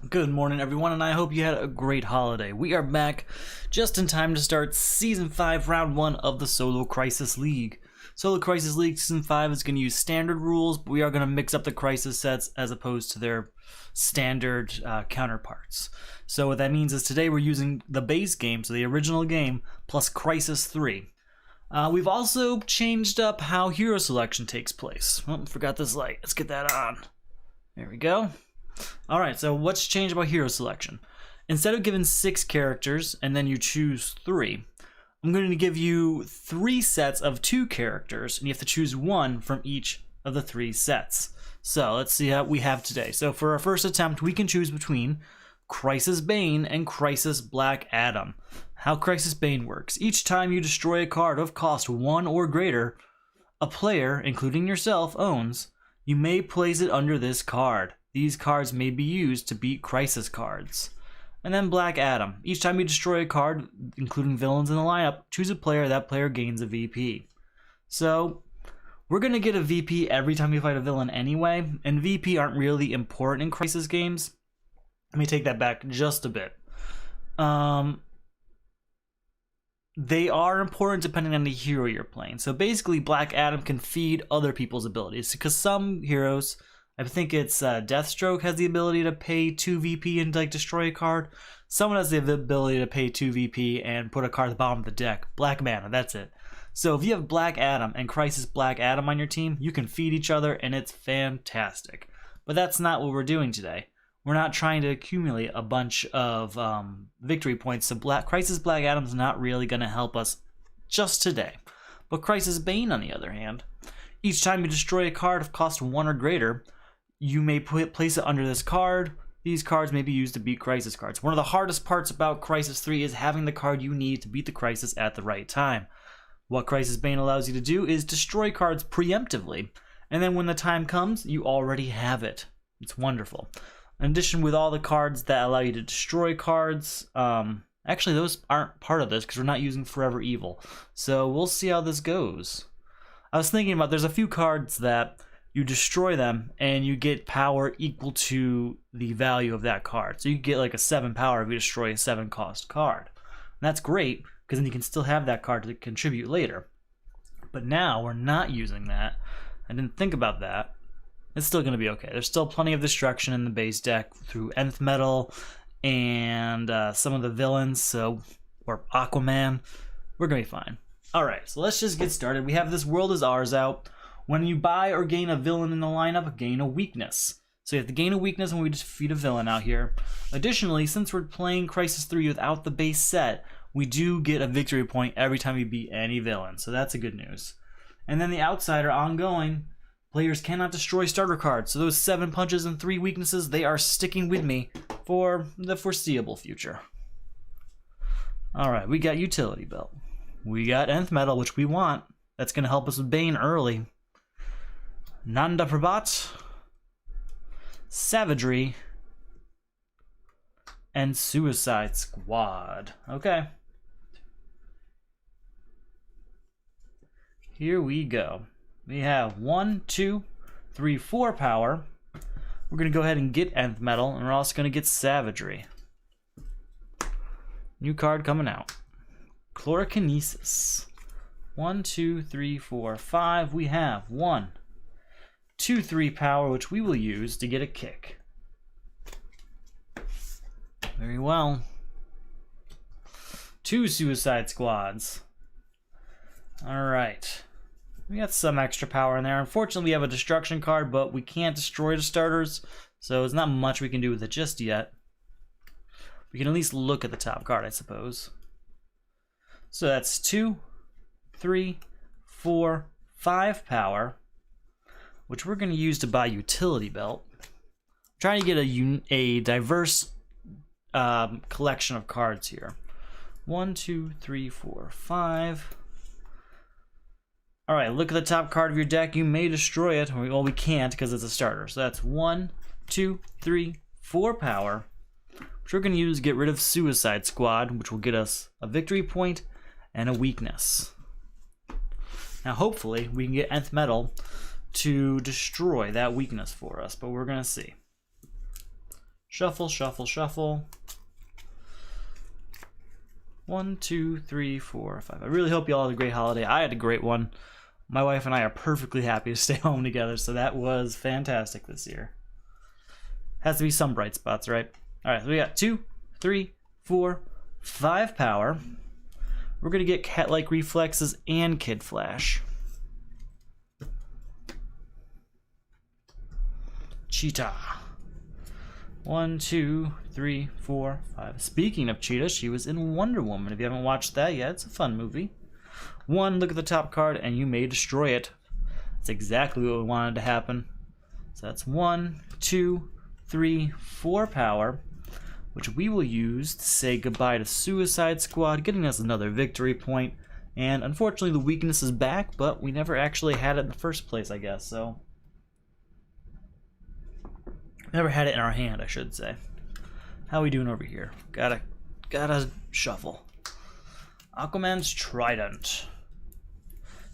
Good morning, everyone, and I hope you had a great holiday. We are back just in time to start Season 5, Round 1 of the Solo Crisis League. Solo Crisis League Season 5 is going to use standard rules, but we are going to mix up the crisis sets as opposed to their standard counterparts. So what that means is today we're using the base game, so the original game, plus Crisis 3. We've also changed up how hero selection takes place. Oh, forgot this light. Let's get that on. There we go. Alright, so what's changed about hero selection? Instead of giving 6 characters and then you choose 3, I'm going to give you 3 sets of 2 characters, and you have to choose 1 from each of the 3 sets. So let's see how we have today. So for our first attempt, we can choose between Crisis Bane and Crisis Black Adam. How Crisis Bane works: each time you destroy a card of cost 1 or greater a player, including yourself, owns, you may place it under this card. These cards may be used to beat crisis cards. And then Black Adam. Each time you destroy a card, including villains in the lineup, choose a player. That player gains a VP. So we're going to get a VP every time you fight a villain anyway, and VP aren't really important in crisis games. Let me take that back just a bit. They are important depending on the hero you're playing. So basically, Black Adam can feed other people's abilities, because some heroes, I think it's Deathstroke, has the ability to pay 2 VP and like destroy a card. Someone has the ability to pay 2 VP and put a card at the bottom of the deck. Black Mana, that's it. So if you have Black Adam and Crisis Black Adam on your team, you can feed each other and it's fantastic. But that's not what we're doing today. We're not trying to accumulate a bunch of victory points, so Crisis Black Adam's not really going to help us just today. But Crisis Bane, on the other hand, each time you destroy a card of cost 1 or greater, you may place it under this card. These cards may be used to beat crisis cards. One of the hardest parts about Crisis 3 is having the card you need to beat the crisis at the right time. What Crisis Bane allows you to do is destroy cards preemptively, and then when the time comes, you already have it. It's wonderful. In addition, with all the cards that allow you to destroy cards, actually those aren't part of this because we're not using Forever Evil. So we'll see how this goes. I was thinking about, there's a few cards that you destroy them and you get power equal to the value of that card. So you get like a 7 power if you destroy a 7 cost card. And that's great because then you can still have that card to contribute later. But now we're not using that. I didn't think about that. It's still going to be okay. There's still plenty of destruction in the base deck through Nth Metal and some of the villains, or Aquaman. We're going to be fine. Alright, so let's just get started. We have this World Is Ours out. When you buy or gain a villain in the lineup, gain a weakness. So you have to gain a weakness when we defeat a villain out here. Additionally, since we're playing Crisis 3 without the base set, we do get a victory point every time we beat any villain. So that's a good news. And then the Outsider, ongoing. Players cannot destroy starter cards. So those 7 punches and 3 weaknesses, they are sticking with me for the foreseeable future. Alright, we got Utility Belt. We got Nth Metal, which we want. That's going to help us with Bane early. Nanda Prabhat, Savagery, and Suicide Squad. Okay. Here we go. We have 1, 2, 3, 4 power. We're going to go ahead and get Nth Metal, and we're also going to get Savagery. New card coming out. Chlorokinesis. 1, 2, 3, 4, 5. We have 1, 2, 3 power, which we will use to get a kick. Very well. 2 Suicide Squads. Alright. We got some extra power in there. Unfortunately, we have a destruction card, but we can't destroy the starters, so there's not much we can do with it just yet. We can at least look at the top card, I suppose. So that's 2, 3, 4, 5 power, which we're going to use to buy Utility Belt. I'm trying to get a diverse collection of cards here. 1, 2, 3, 4, 5. Alright, look at the top card of your deck. You may destroy it. Well, we can't because it's a starter. So that's 1, 2, 3, 4 power, which we're going to use to get rid of Suicide Squad, which will get us a victory point and a weakness. Now, hopefully, we can get Nth Metal to destroy that weakness for us, but we're going to see. Shuffle, shuffle, shuffle. 1, 2, 3, 4, 5. I really hope you all had a great holiday. I had a great one. My wife and I are perfectly happy to stay home together, so that was fantastic this year. Has to be some bright spots, right? All right, so we got 2, 3, 4, 5 power. We're going to get cat-like reflexes and Kid Flash. Cheetah. 1, 2, 3, 4, 5. Speaking of Cheetah, she was in Wonder Woman. If you haven't watched that yet, it's a fun movie. 1, look at the top card, and you may destroy it. That's exactly what we wanted to happen. So that's 1, 2, 3, 4 power, which we will use to say goodbye to Suicide Squad, getting us another victory point. And unfortunately, the weakness is back, but we never actually had it in the first place, I guess. So never had it in our hand, I should say. How we doing over here? Gotta shuffle. Aquaman's Trident.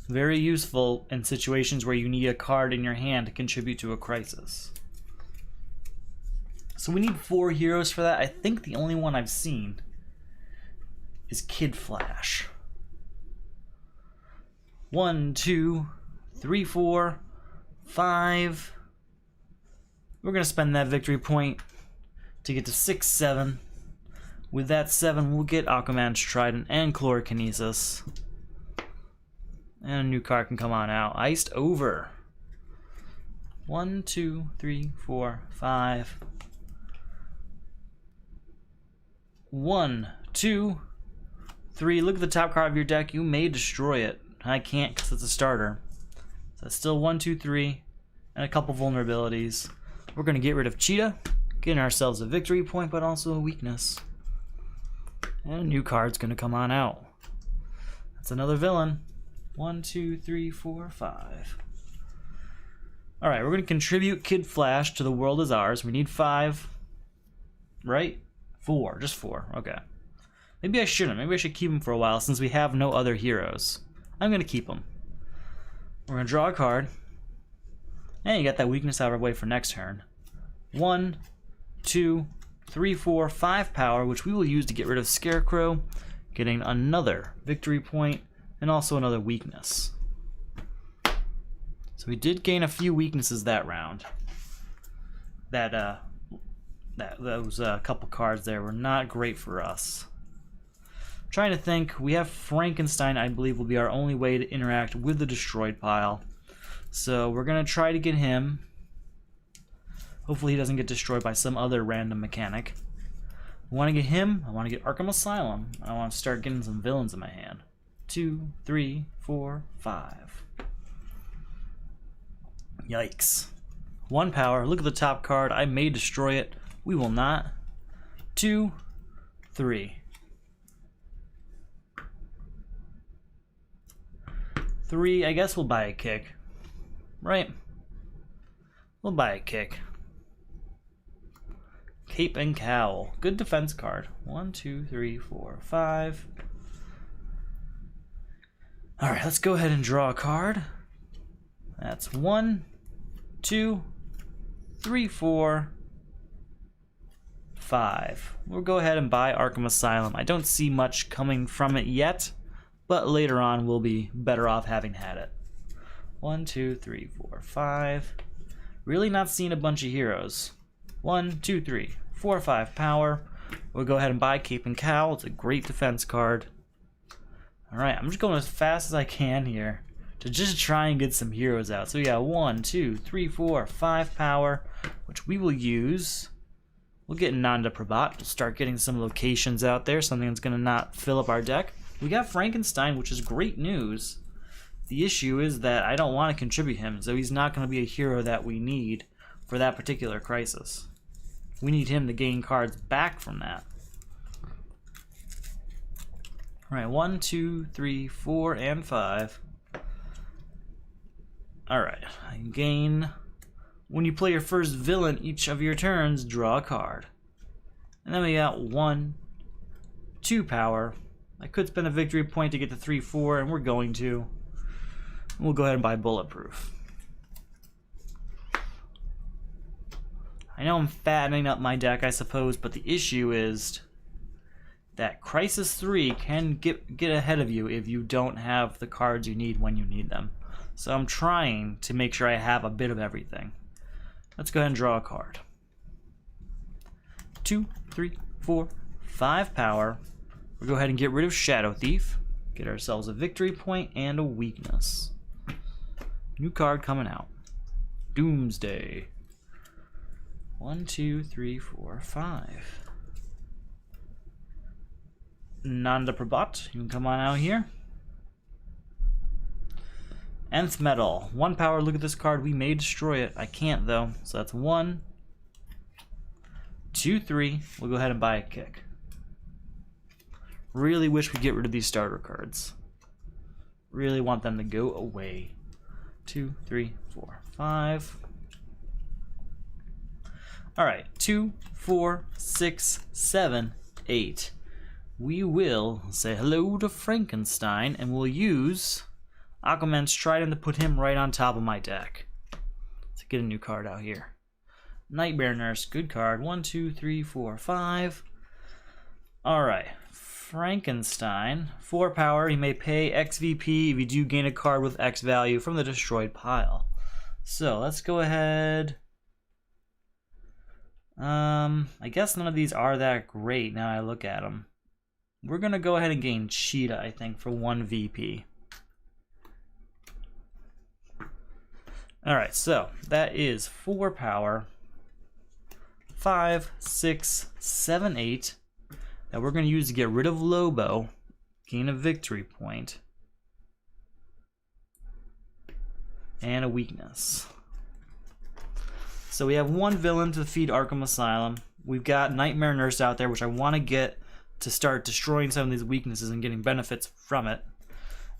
Very useful in situations where you need a card in your hand to contribute to a crisis. So we need 4 heroes for that. I think the only one I've seen is Kid Flash. 1, 2, 3, 4, 5. We're going to spend that victory point to get to 6, 7. With that 7, we'll get Aquaman's Trident and Chlorokinesis. And a new card can come on out. Iced Over. 1, 2, 3, 4, 5. 1, 2, 3. Look at the top card of your deck. You may destroy it. I can't because it's a starter. So that's still 1, 2, 3. And a couple vulnerabilities. We're going to get rid of Cheetah. Getting ourselves a victory point, but also a weakness. And a new card's going to come on out. That's another villain. 1, 2, 3, 4, 5. Alright, we're going to contribute Kid Flash to The World Is Ours. We need 5. Right? 4. Just 4. Okay. Maybe I shouldn't. Maybe I should keep him for a while since we have no other heroes. I'm going to keep him. We're going to draw a card. And you got that weakness out of our way for next turn. 1, 2, 3, 4, 5 power, which we will use to get rid of Scarecrow, getting another victory point and also another weakness. So we did gain a few weaknesses that round. Those couple cards there were not great for us. I'm trying to think. We have Frankenstein, I believe, will be our only way to interact with the destroyed pile. So we're going to try to get him. Hopefully he doesn't get destroyed by some other random mechanic. I want to get him. I want to get Arkham Asylum. I want to start getting some villains in my hand. 2, 3, 4, 5. Yikes. 1 power. Look at the top card. I may destroy it. We will not. 2, 3. 3. I guess we'll buy a kick. Right? We'll buy a kick. Cape and Cowl. Good defense card. 1, 2, 3, 4, 5. Alright, let's go ahead and draw a card. That's 1, 2, 3, 4, 5. We'll go ahead and buy Arkham Asylum. I don't see much coming from it yet, but later on we'll be better off having had it. 1, 2, 3, 4, 5. Really not seeing a bunch of heroes. 1, 2, 3, 4, 5 power. We'll go ahead and buy Cape and Cowl. It's a great defense card. Alright, I'm just going as fast as I can here to just try and get some heroes out. So we got 1, 2, 3, 4, 5 power, which we will use. We'll get Nanda Prabhat to start getting some locations out there, something that's going to not fill up our deck. We got Frankenstein, which is great news. The issue is that I don't want to contribute him, so he's not going to be a hero that we need for that particular crisis. We need him to gain cards back from that. Alright, 1, 2, 3, 4, and 5. Alright, I gain. When you play your first villain each of your turns, draw a card. And then we got 1, 2 power. I could spend a victory point to get to 3, 4, and we're going to. We'll go ahead and buy Bulletproof. I I know I'm fattening up my deck, I suppose, but the issue is that Crisis 3 can get ahead of you if you don't have the cards you need when you need them. So I'm trying to make sure I have a bit of everything. Let's go ahead and draw a card. 2, 3, 4, 5 power. We'll go ahead and get rid of Shadow Thief. Get ourselves a victory point and a weakness. New card coming out. Doomsday. 1, 2, 3, 4, 5. Nanda Prabhat, you can come on out here. Nth Metal. 1 power, look at this card. We may destroy it. I can't though. So that's 1, 2, 3. We'll go ahead and buy a kick. Really wish we'd get rid of these starter cards. Really want them to go away. 2, 3, 4, 5. Alright, 2, 4, 6, 7, 8. We will say hello to Frankenstein, and we'll use Aquaman's Trident to put him right on top of my deck. Let's get a new card out here. Nightmare Nurse, good card. 1, 2, 3, 4, 5. Alright, Frankenstein. 4 power, he may pay XVP if you do gain a card with X value from the destroyed pile. So let's go ahead. I guess none of these are that great now I look at them. We're going to go ahead and gain Cheetah, I think, for 1 VP. Alright, so that is 4 power, 5, 6, 7, 8. That we're going to use to get rid of Lobo, gain a victory point, and a weakness. So we have 1 villain to defeat Arkham Asylum. We've got Nightmare Nurse out there, which I want to get to start destroying some of these weaknesses and getting benefits from it.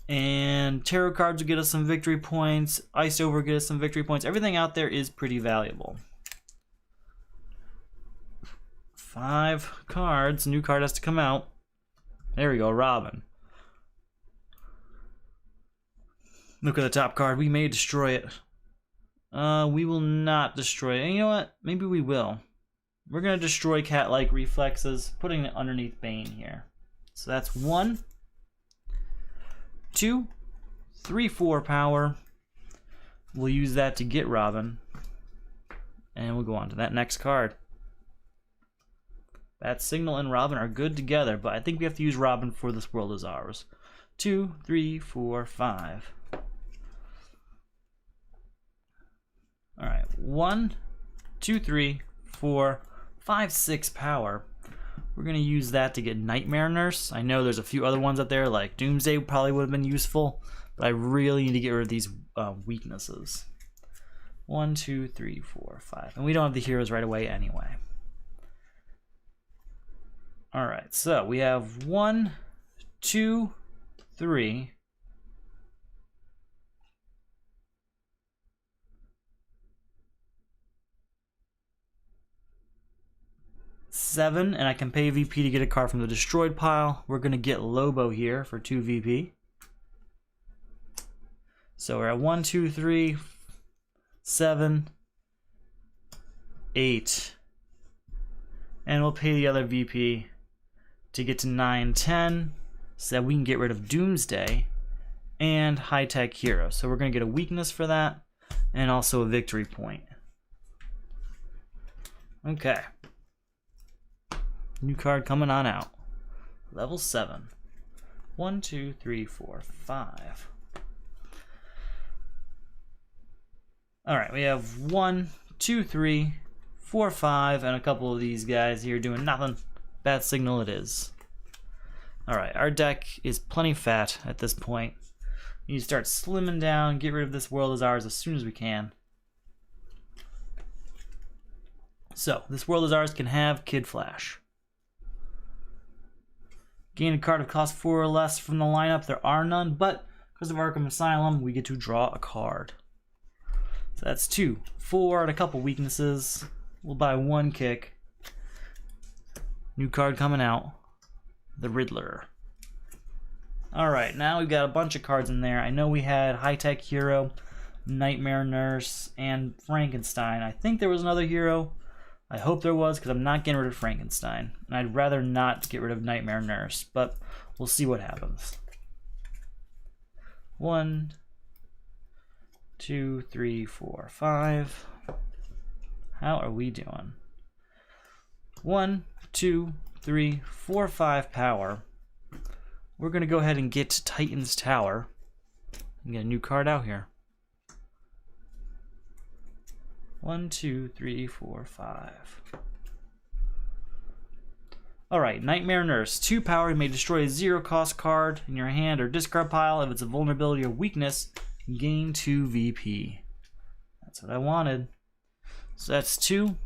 And tarot cards will get us some victory points. Ice Over will get us some victory points. Everything out there is pretty valuable. 5 cards. New card has to come out. There we go, Robin. Look at the top card. We may destroy it. We will not destroy it. And you know what? Maybe we will. We're going to destroy cat-like reflexes, putting it underneath Bane here. So that's 1, 2, 3, 4 power. We'll use that to get Robin. And we'll go on to that next card. Bat Signal and Robin are good together, but I think we have to use Robin for This World Is Ours. 2, 3, 4, 5. Alright, 1, 2, 3, 4, 5, 6 power. We're going to use that to get Nightmare Nurse. I know there's a few other ones out there, like Doomsday probably would have been useful, but I really need to get rid of these weaknesses. 1, 2, 3, 4, 5. And we don't have the heroes right away anyway. Alright, so we have 1, 2, 3. 7, and I can pay VP to get a card from the destroyed pile. We're going to get Lobo here for 2 VP. So we're at 1, 2, 3, 7, 8. And we'll pay the other VP to get to 9, 10, so that we can get rid of Doomsday and High Tech Hero. So we're going to get a weakness for that, and also a victory point. Okay. New card coming on out. Level 7. 1, 2, 3, 4, 5. Alright, we have 1, 2, 3, 4, 5, and a couple of these guys here doing nothing. Bat Signal it is. Alright, our deck is plenty fat at this point. We need to start slimming down, get rid of This World Is Ours as soon as we can. So, This World Is Ours can have Kid Flash. Gain a card of cost 4 or less from the lineup. There are none, but because of Arkham Asylum, we get to draw a card. So that's 2, 4, and a couple weaknesses. We'll buy 1 kick. New card coming out. The Riddler. Alright, now we've got a bunch of cards in there. I know we had High Tech Hero, Nightmare Nurse, and Frankenstein. I think there was another hero. I hope there was, because I'm not getting rid of Frankenstein. And I'd rather not get rid of Nightmare Nurse, but we'll see what happens. 1, 2, 3, 4, 5. How are we doing? 1, 2, 3, 4, 5 power. We're going to go ahead and get to Titan's Tower and get a new card out here. 1, 2, 3, 4, 5. Alright, Nightmare Nurse. 2 power, you may destroy a 0-cost card in your hand or discard pile. If it's a vulnerability or weakness, gain 2 VP. That's what I wanted. So that's 2,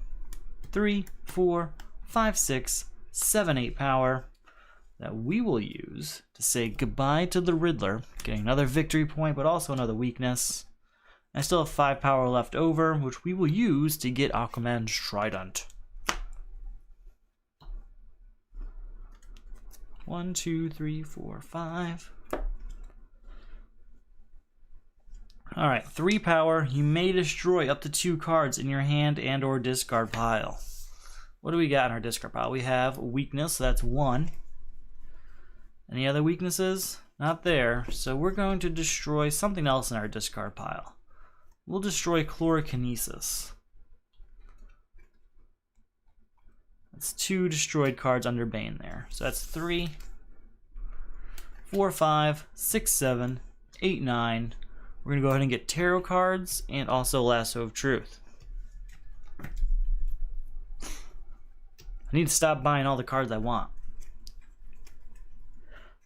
3, 4, 5, 6, 7, 8 power that we will use to say goodbye to the Riddler, getting another victory point, but also another weakness. I still have 5 power left over, which we will use to get Aquaman's Trident. 1, 2, 3, 4, 5. Alright, 3 power. You may destroy up to 2 cards in your hand and or discard pile. What do we got in our discard pile? We have weakness, so that's 1. Any other weaknesses? Not there. So we're going to destroy something else in our discard pile. We'll destroy Chlorokinesis. That's 2 destroyed cards under Bane there. So that's 3, 4, 5, 6, 7, 8, 9. We're going to go ahead and get tarot cards and also Lasso of Truth. I need to stop buying all the cards I want.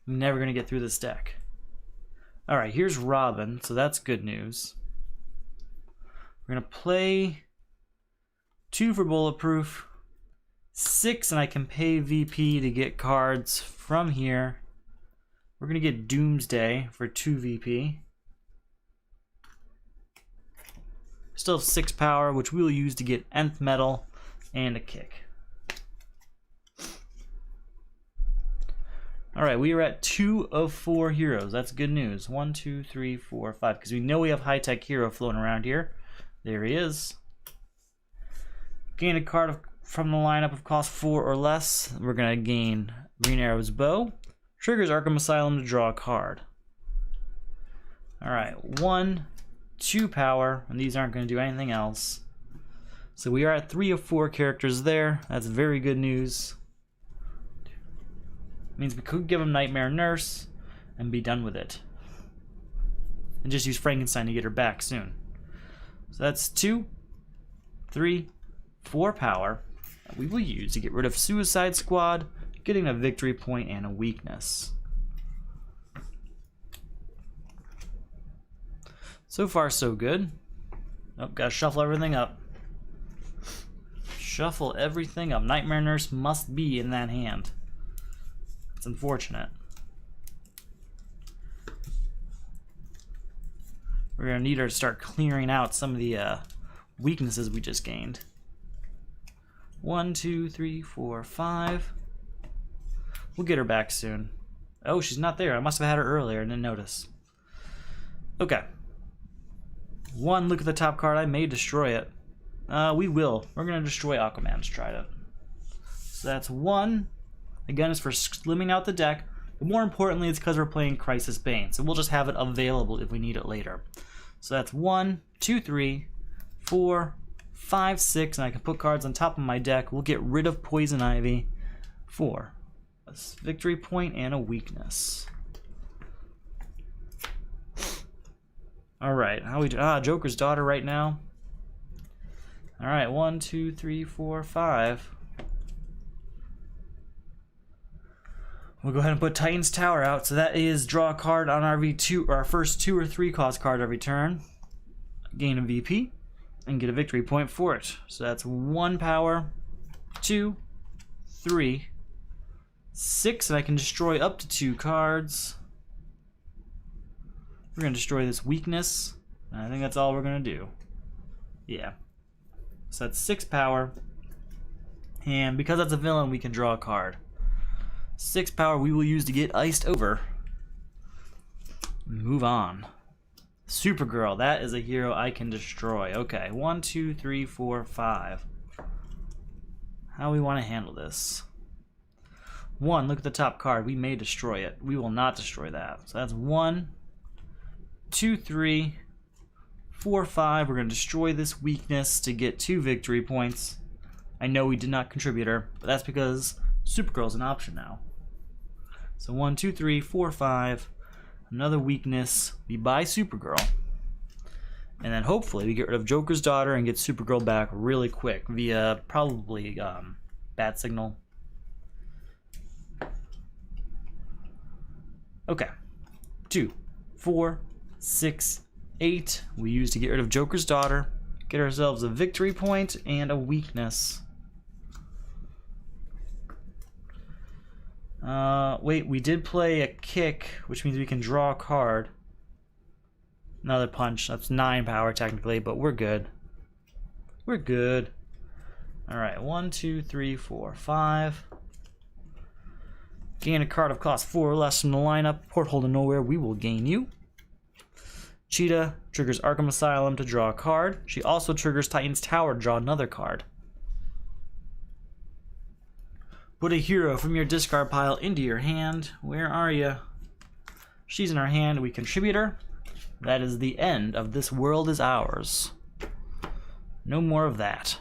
I'm never going to get through this deck. Alright, here's Robin, so that's good news. We're going to play 2 for Bulletproof, 6, and I can pay VP to get cards from here. We're going to get Doomsday for 2 VP. Still have 6 power, which we'll use to get Nth Metal and a kick. Alright, we are at 2 of 4 heroes. That's good news. 1, 2, 3, 4, 5. Because we know we have high-tech hero floating around here. There he is. Gain a card from the lineup of cost 4 or less. We're going to gain Green Arrow's Bow. Triggers Arkham Asylum to draw a card. Alright, 1, 2 power. And these aren't going to do anything else. So we are at 3 of 4 characters there. That's very good news. Means we could give him Nightmare Nurse and be done with it. And just use Frankenstein to get her back soon. So that's 2, 3, 4 power that we will use to get rid of Suicide Squad, getting a victory point and a weakness. So far, so good. Oh, gotta shuffle everything up. Shuffle everything up. Nightmare Nurse must be in that hand. It's unfortunate. We're going to need her to start clearing out some of the weaknesses we just gained. 1, 2, 3, 4, 5. We'll get her back soon. Oh, she's not there. I must have had her earlier and didn't notice. Okay. 1, look at the top card. I may destroy it. We will. We're going to destroy Aquaman's Trident. So that's 1. Again, it's for slimming out the deck, but more importantly, it's because we're playing Crisis Bane, so we'll just have it available if we need it later. So that's 1, 2, 3, 4, 5, 6, and I can put cards on top of my deck. We'll get rid of Poison Ivy for a victory point and a weakness. Alright, how we do? Joker's daughter right now. Alright, 1, 2, 3, 4, 5. We'll go ahead and put Titan's Tower out. So that is draw a card on our V2, or our first 2 or 3 cost card every turn. Gain a VP and get a victory point for it. So that's 1 power, 2, 3, 6, and I can destroy up to 2 cards. We're going to destroy this weakness. And I think that's all we're going to do. Yeah. So that's 6 power. And because that's a villain, we can draw a card. 6 power we will use to get iced over. Move on. Supergirl, that is a hero I can destroy. Okay, 1, 2, 3, 4, 5. how we want to handle this. 1, look at the top card. We may destroy it. We will not destroy that. So that's 1, 2, 3, 4, 5. We're going to destroy this weakness to get 2 victory points. I know we did not contribute her, but that's because Supergirl's an option now. So 1, 2, 3, 4, 5. Another weakness. We buy Supergirl. And then hopefully we get rid of Joker's daughter and get Supergirl back really quick via probably Bat Signal. Okay. 2, 4, 6, 8. We use to get rid of Joker's daughter. Get ourselves a victory point and a weakness. Wait, we did play a kick, which means we can draw a card. Another punch. That's 9 power technically, but we're good. We're good. Alright, 1, 2, 3, 4, 5. Gain a card of cost 4 or less from the lineup. Porthole to nowhere, we will gain you. Cheetah triggers Arkham Asylum to draw a card. She also triggers Titan's Tower to draw another card. Put a hero from your discard pile into your hand. Where are you? She's in our hand. We contribute her. That is the end of This World Is Ours. No more of that.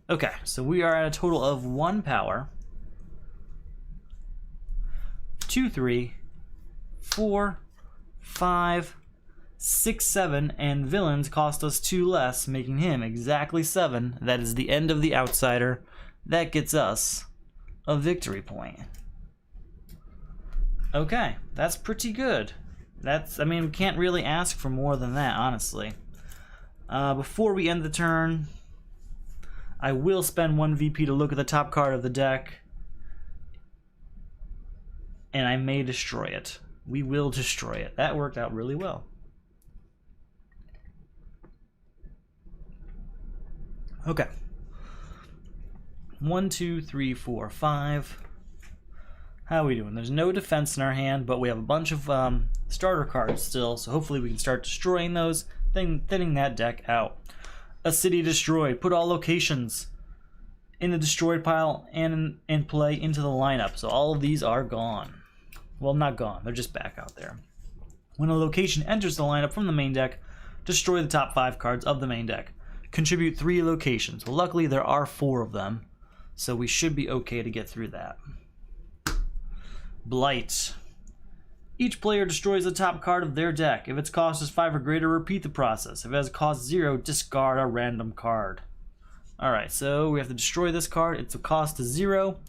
Okay, so we are at a total of 1 power. 2, 3, 4, 5, 6, 7, and villains cost us 2 less, making him exactly 7. That is the end of the Outsider. That gets us a victory point. Okay, that's pretty good. I mean, we can't really ask for more than that, honestly. Before we end the turn, I will spend 1 VP to look at the top card of the deck. And I may destroy it. We will destroy it. That worked out really well. Okay. 1, 2, 3, 4, 5. How are we doing? There's no defense in our hand, but we have a bunch of starter cards still, so hopefully we can start destroying those, thinning that deck out. A city destroyed. Put all locations in the destroyed pile and in play into the lineup. So all of these are gone. Well, not gone. They're just back out there. When a location enters the lineup from the main deck, destroy the top 5 cards of the main deck. Contribute 3 locations. Well, luckily there are 4 of them, so we should be okay to get through that. Blight. Each player destroys the top card of their deck. If its cost is 5 or greater, repeat the process. If it has cost 0, discard a random card. Alright, so we have to destroy this card. Its cost is 0,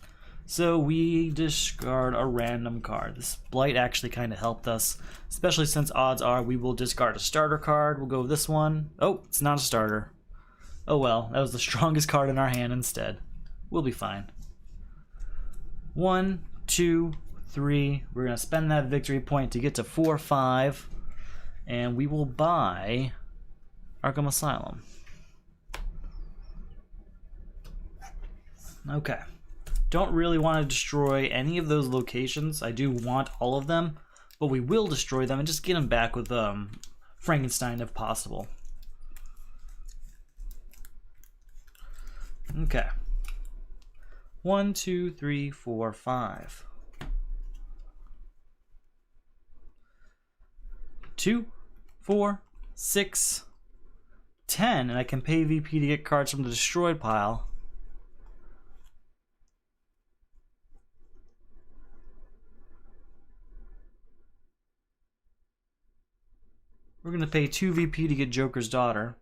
so we discard a random card. This Blight actually kind of helped us, especially since odds are we will discard a starter card. We'll go with this one. Oh, it's not a starter. Oh well, that was the strongest card in our hand instead. We'll be fine. 1, 2, 3. We're going to spend that victory point to get to 4, 5. And we will buy Arkham Asylum. Okay. Don't really want to destroy any of those locations. I do want all of them, but we will destroy them and just get them back with Frankenstein if possible. Okay. 1, 2, 3, 4, 5. 2, 4, 6, 10, and I can pay VP to get cards from the destroyed pile. We're going to pay 2 VP to get Joker's daughter.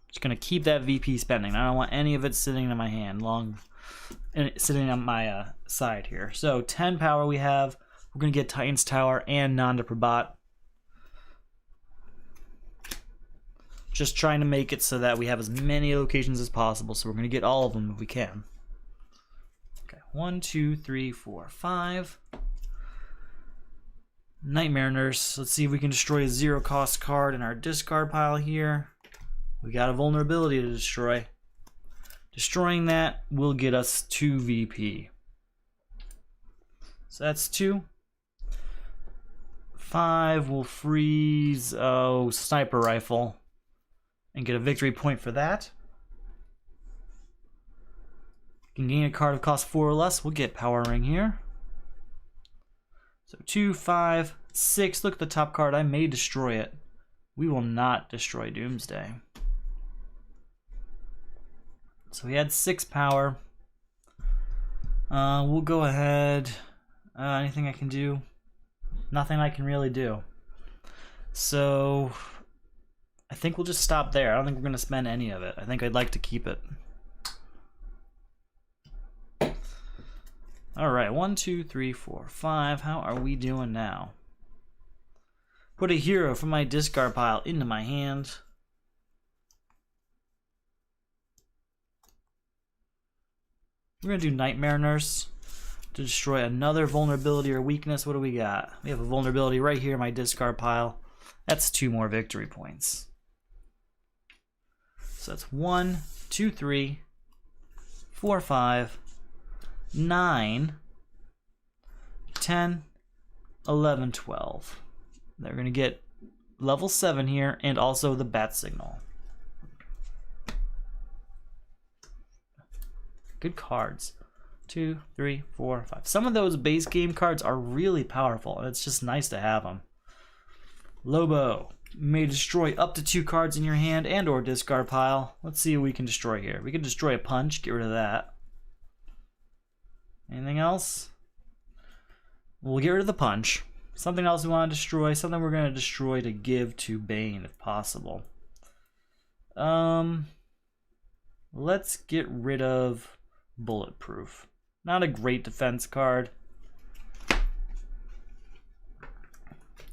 Just going to keep that VP spending. I don't want any of it sitting in my hand, sitting on my side here. So 10 power we have. We're going to get Titan's Tower and Nanda Prabhat. Just trying to make it so that we have as many locations as possible. So we're going to get all of them if we can. Okay, 1, 2, 3, 4, 5. Nightmare Nurse. Let's see if we can destroy a 0 cost card in our discard pile here. We got a vulnerability to destroy. Destroying that will get us 2 VP. So that's 2. 5 will freeze. Oh, Sniper Rifle. and get a victory point for that. Can gain a card of cost 4 or less. We'll get Power Ring here. So 2, 5, 6. Look at the top card. I may destroy it. We will not destroy Doomsday. So he had 6 power. We'll go ahead. Anything I can do? Nothing I can really do. So I think we'll just stop there. I don't think we're going to spend any of it. I think I'd like to keep it. Alright, 1, 2, 3, 4, 5. How are we doing now? Put a hero from my discard pile into my hand. We're going to do Nightmare Nurse to destroy another vulnerability or weakness. What do we got? We have a vulnerability right here in my discard pile. That's 2 more victory points. So that's 1, 2, 3, 4, 5, 9, 10, 11, 12. They're going to get level 7 here and also the bat signal. Good cards. 2, 3, 4, 5. Some of those base game cards are really powerful, and it's just nice to have them. Lobo may destroy up to 2 cards in your hand and or discard pile. Let's see what we can destroy here. We can destroy a punch, get rid of that. Anything else? We'll get rid of the punch. Something else we want to destroy, something we're going to destroy to give to Bane if possible. Let's get rid of Bulletproof. Not a great defense card.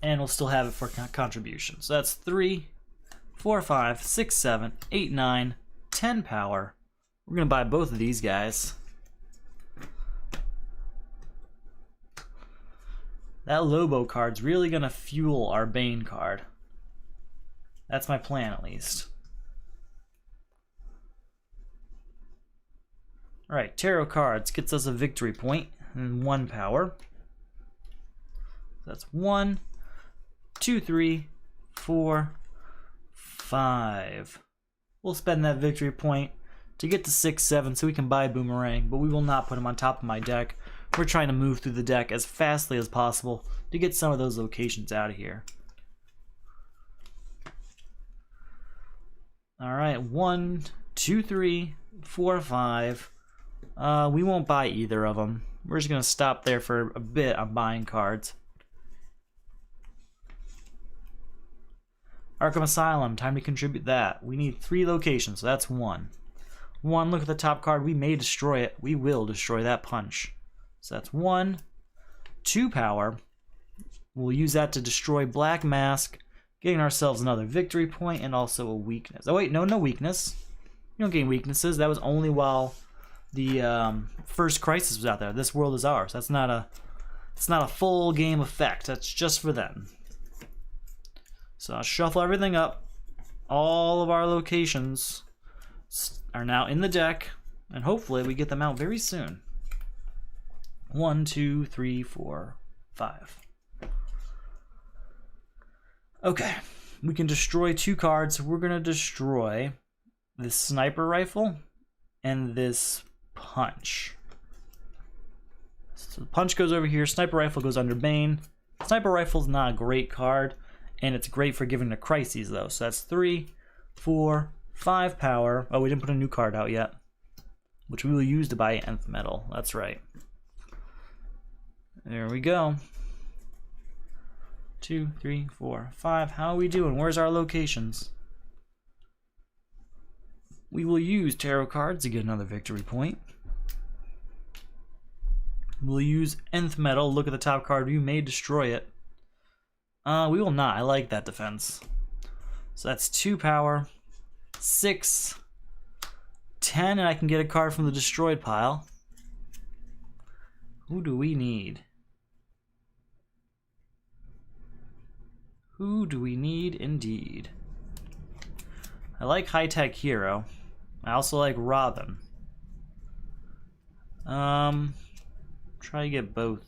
And we'll still have it for contribution. So that's 3, 4, 5, 6, 7, 8, 9, 10 power. We're going to buy both of these guys. That Lobo card's really going to fuel our Bane card. That's my plan, at least. Alright, Tarot Cards gets us a victory point and 1 power. That's 1, 2, 3, 4, 5. We'll spend that victory point to get to 6, 7 so we can buy Boomerang, but we will not put him on top of my deck. We're trying to move through the deck as fastly as possible to get some of those locations out of here. Alright, 1, 2, 3, 4, 5. We won't buy either of them. We're just going to stop there for a bit on buying cards. Arkham Asylum, time to contribute that. We need 3 locations, so that's 1. 1, look at the top card. We may destroy it. We will destroy that punch. So that's 1, 2 power. We'll use that to destroy Black Mask, getting ourselves another victory point and also a weakness. Oh wait, no weakness. You don't gain weaknesses. That was only while the first crisis was out there. This world is ours. It's not a full game effect. That's just for them. So I'll shuffle everything up. All of our locations are now in the deck, and hopefully we get them out very soon. 1, 2, 3, 4, 5. Okay, we can destroy 2 cards. We're gonna destroy this sniper rifle and this punch. So the punch goes over here. Sniper rifle goes under Bane. Sniper rifle's not a great card, and it's great for giving to crises though. So that's 3, 4, 5 power. Oh, we didn't put a new card out yet, which we will use to buy Nth Metal. That's right. There we go. 2, 3, 4, 5. How are we doing? Where's our locations? We will use tarot cards to get another victory point. We'll use Nth Metal. Look at the top card. We may destroy it. We will not. I like that defense. So that's 2 power, 6, 10, and I can get a card from the destroyed pile. Who do we need? Who do we need indeed? I like High Tech Hero. I also like Robin. Try to get both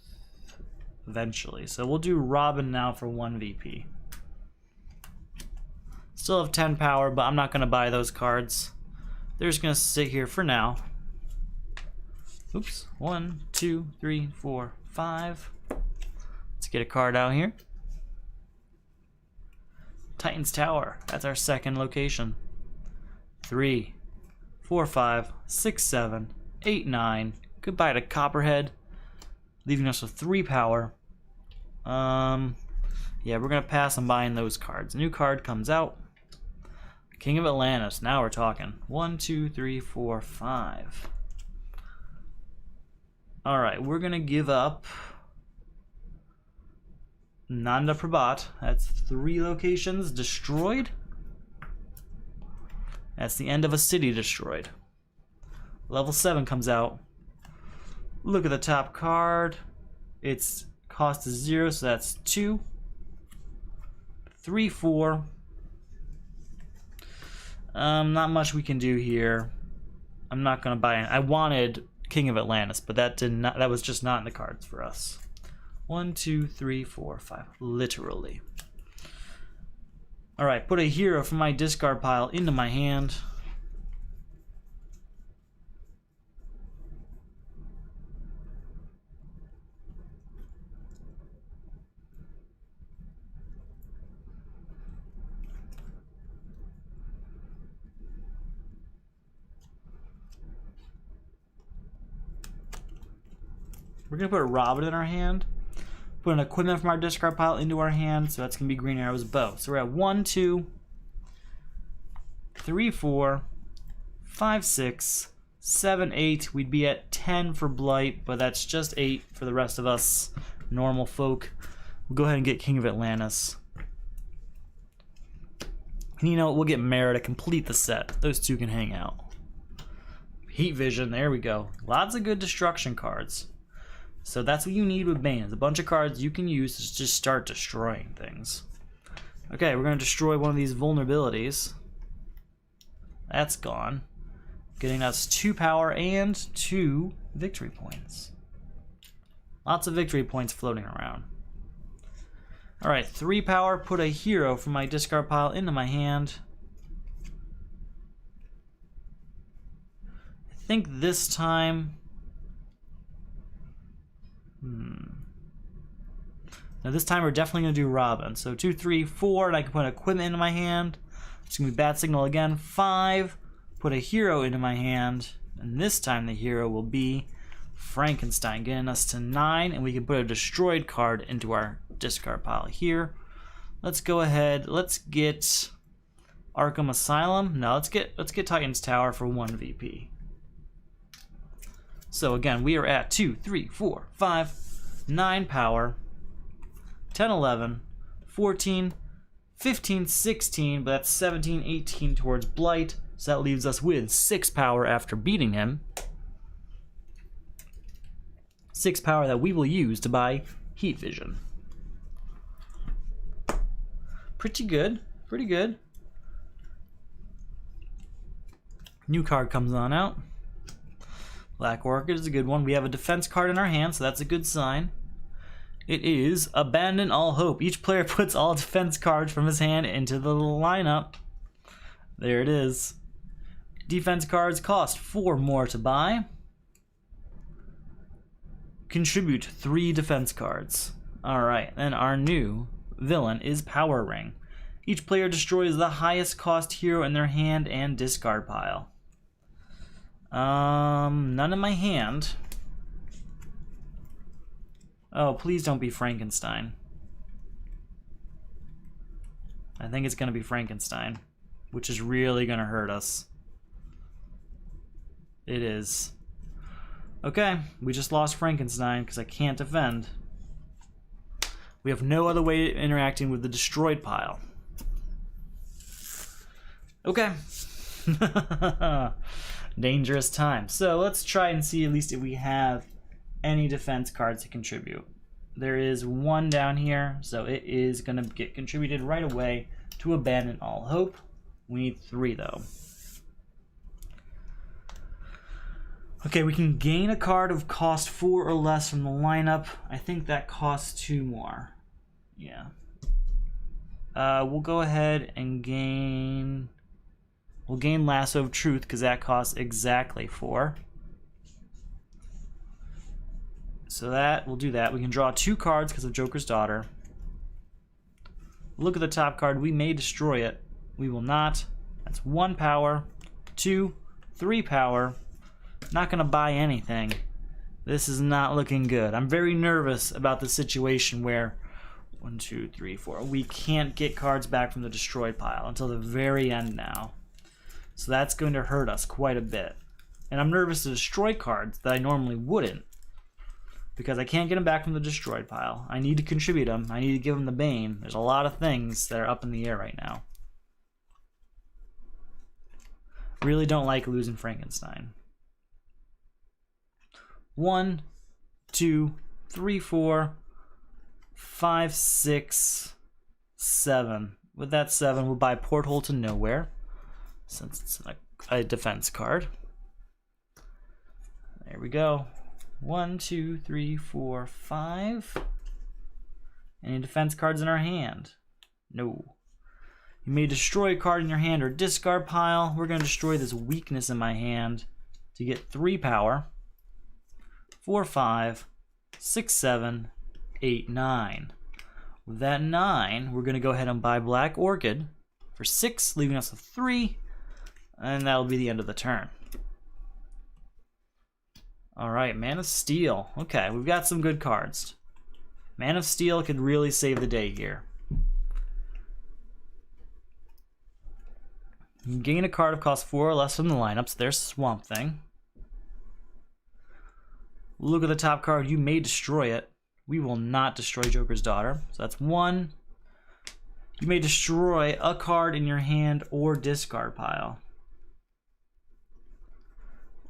eventually. So we'll do Robin now for 1 VP. Still have 10 power, but I'm not going to buy those cards. They're just going to sit here for now. Oops. 1, 2, 3, 4, 5. Let's get a card out here. Titan's Tower. That's our second location. 3, 4, 5, 6, 7, 8, 9. Goodbye to Copperhead, leaving us with 3 power. Yeah, we're gonna pass on buying those cards. New card comes out. King of Atlantis. Now we're talking. 1, 2, 3, 4, 5. All right, we're gonna give up Nanda Prabhat. That's 3 locations destroyed. That's the end of a city destroyed. Level 7 comes out. Look at the top card. Its cost is 0, so that's 2. 3, 4. Not much we can do here. I'm not gonna buy it. I wanted King of Atlantis, but that was just not in the cards for us. 1, 2, 3, 4, 5. Literally. Alright, put a hero from my discard pile into my hand. We're going to put a Robin in our hand. Put an equipment from our discard pile into our hand. So that's going to be Green Arrow's bow. So we're at 1, 2, 3, 4, 5, 6, 7, 8. We'd be at 10 for Blight, but that's just 8 for the rest of us normal folk. We'll go ahead and get King of Atlantis. And you know, we'll get Mara to complete the set. Those two can hang out. Heat Vision, there we go. Lots of good destruction cards. So that's what you need with Bane. It's a bunch of cards you can use to just start destroying things. Okay, we're going to destroy one of these vulnerabilities. That's gone. Getting us 2 power and 2 victory points. Lots of victory points floating around. Alright, 3 power. Put a hero from my discard pile into my hand. I think this time... Now this time we're definitely going to do Robin. So 2, 3, 4, and I can put equipment into my hand. It's going to be Bat Signal again. 5, put a hero into my hand. And this time the hero will be Frankenstein, getting us to 9, and we can put a destroyed card into our discard pile here. Let's go ahead. Let's get Arkham Asylum. No, let's get Titan's Tower for 1 VP. So again, we are at 2, 3, 4, 5, 9 power, 10, 11, 14, 15, 16, but that's 17, 18 towards Blight. So that leaves us with 6 power after beating him. 6 power that we will use to buy Heat Vision. Pretty good, pretty good. New card comes on out. Black Orchid is a good one. We have a defense card in our hand, so that's a good sign. It is Abandon All Hope. Each player puts all defense cards from his hand into the lineup. There it is. Defense cards cost 4 more to buy. Contribute 3 defense cards. Alright, then our new villain is Power Ring. Each player destroys the highest cost hero in their hand and discard pile. None in my hand. Oh, please don't be Frankenstein. I think it's gonna be Frankenstein, which is really gonna hurt us. It is. Okay, we just lost Frankenstein because I can't defend. We have no other way of interacting with the destroyed pile. Okay. Dangerous time. So let's try and see at least if we have any defense cards to contribute. There is 1 down here, so it is going to get contributed right away to Abandon All Hope. We need 3 though. Okay, we can gain a card of cost 4 or less from the lineup. I think that costs 2 more. Yeah. We'll go ahead and gain... We'll gain Lasso of Truth, because that costs exactly 4. So we'll do that. We can draw 2 cards because of Joker's Daughter. Look at the top card. We may destroy it. We will not. That's 1 power, 2, 3 power. Not going to buy anything. This is not looking good. I'm very nervous about the situation where 1, 2, 3, 4. We can't get cards back from the destroyed pile until the very end now. So that's going to hurt us quite a bit. And I'm nervous to destroy cards that I normally wouldn't, because I can't get them back from the destroyed pile. I need to contribute them. I need to give them the Bane. There's a lot of things that are up in the air right now. Really don't like losing Frankenstein. 1, 2, 3, 4, 5, 6, 7. With that 7, we'll buy Porthole to Nowhere, since it's a defense card. There we go. 1, 2, 3, 4, 5. Any defense cards in our hand? No. You may destroy a card in your hand or discard pile. We're going to destroy this weakness in my hand to get 3 power. 4, 5, 6, 7, 8, 9. With that 9, we're going to go ahead and buy Black Orchid for 6, leaving us with 3. And that'll be the end of the turn. Alright, Man of Steel. Okay, we've got some good cards. Man of Steel could really save the day here. You can gain a card of cost 4 or less from the lineups. There's Swamp Thing. Look at the top card. You may destroy it. We will not destroy Joker's Daughter. So that's 1. You may destroy a card in your hand or discard pile.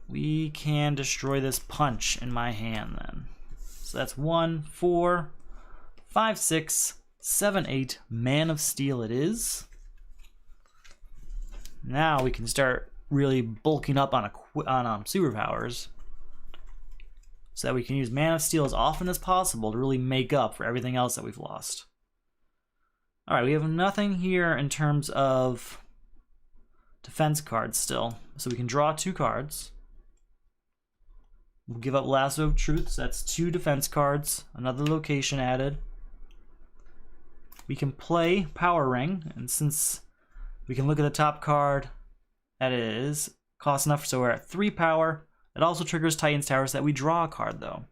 We can destroy this Punch in my hand then. So that's 1, 4, 5, 6, 7, 8. Man of Steel it is. Now we can start really bulking up on superpowers, so that we can use Man of Steel as often as possible to really make up for everything else that we've lost. Alright, we have nothing here in terms of defense cards still, so we can draw 2 cards. We'll give up Lasso of Truth, so that's 2 defense cards, another location added. We can play Power Ring, and since we can look at the top card, that is cost enough, so we're at 3 power. It also triggers Titan's Tower so that we draw a card though.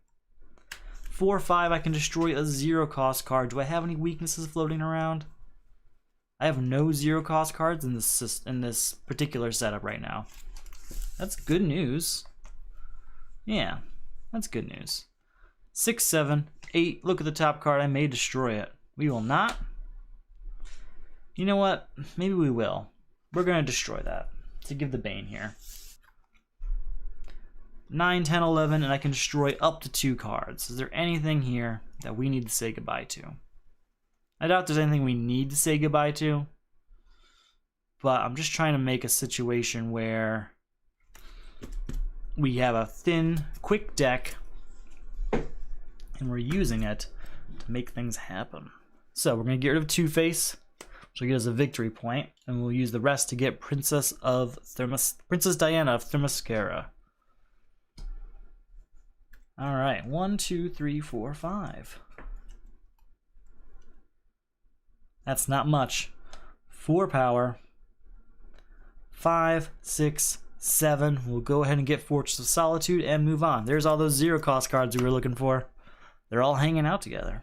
4, 5, I can destroy a 0 cost card. Do I have any weaknesses floating around? I have no 0 cost cards in this particular setup right now. That's good news. Yeah, that's good news. 6, 7, 8, look at the top card. I may destroy it. We will not. You know what? Maybe we will. We're going to destroy that to give the Bane here. 9, 10, 11, and I can destroy up to 2 cards. Is there anything here that we need to say goodbye to? I doubt there's anything we need to say goodbye to, but I'm just trying to make a situation where we have a thin, quick deck, and we're using it to make things happen. So we're going to get rid of Two-Face, which will get us a victory point, and we'll use the rest to get Princess Diana of Themyscira. Alright, 1, 2, 3, 4, 5. That's not much. 4 power. 5, 6, 7. We'll go ahead and get Fortress of Solitude and move on. There's all those 0 cost cards we were looking for. They're all hanging out together.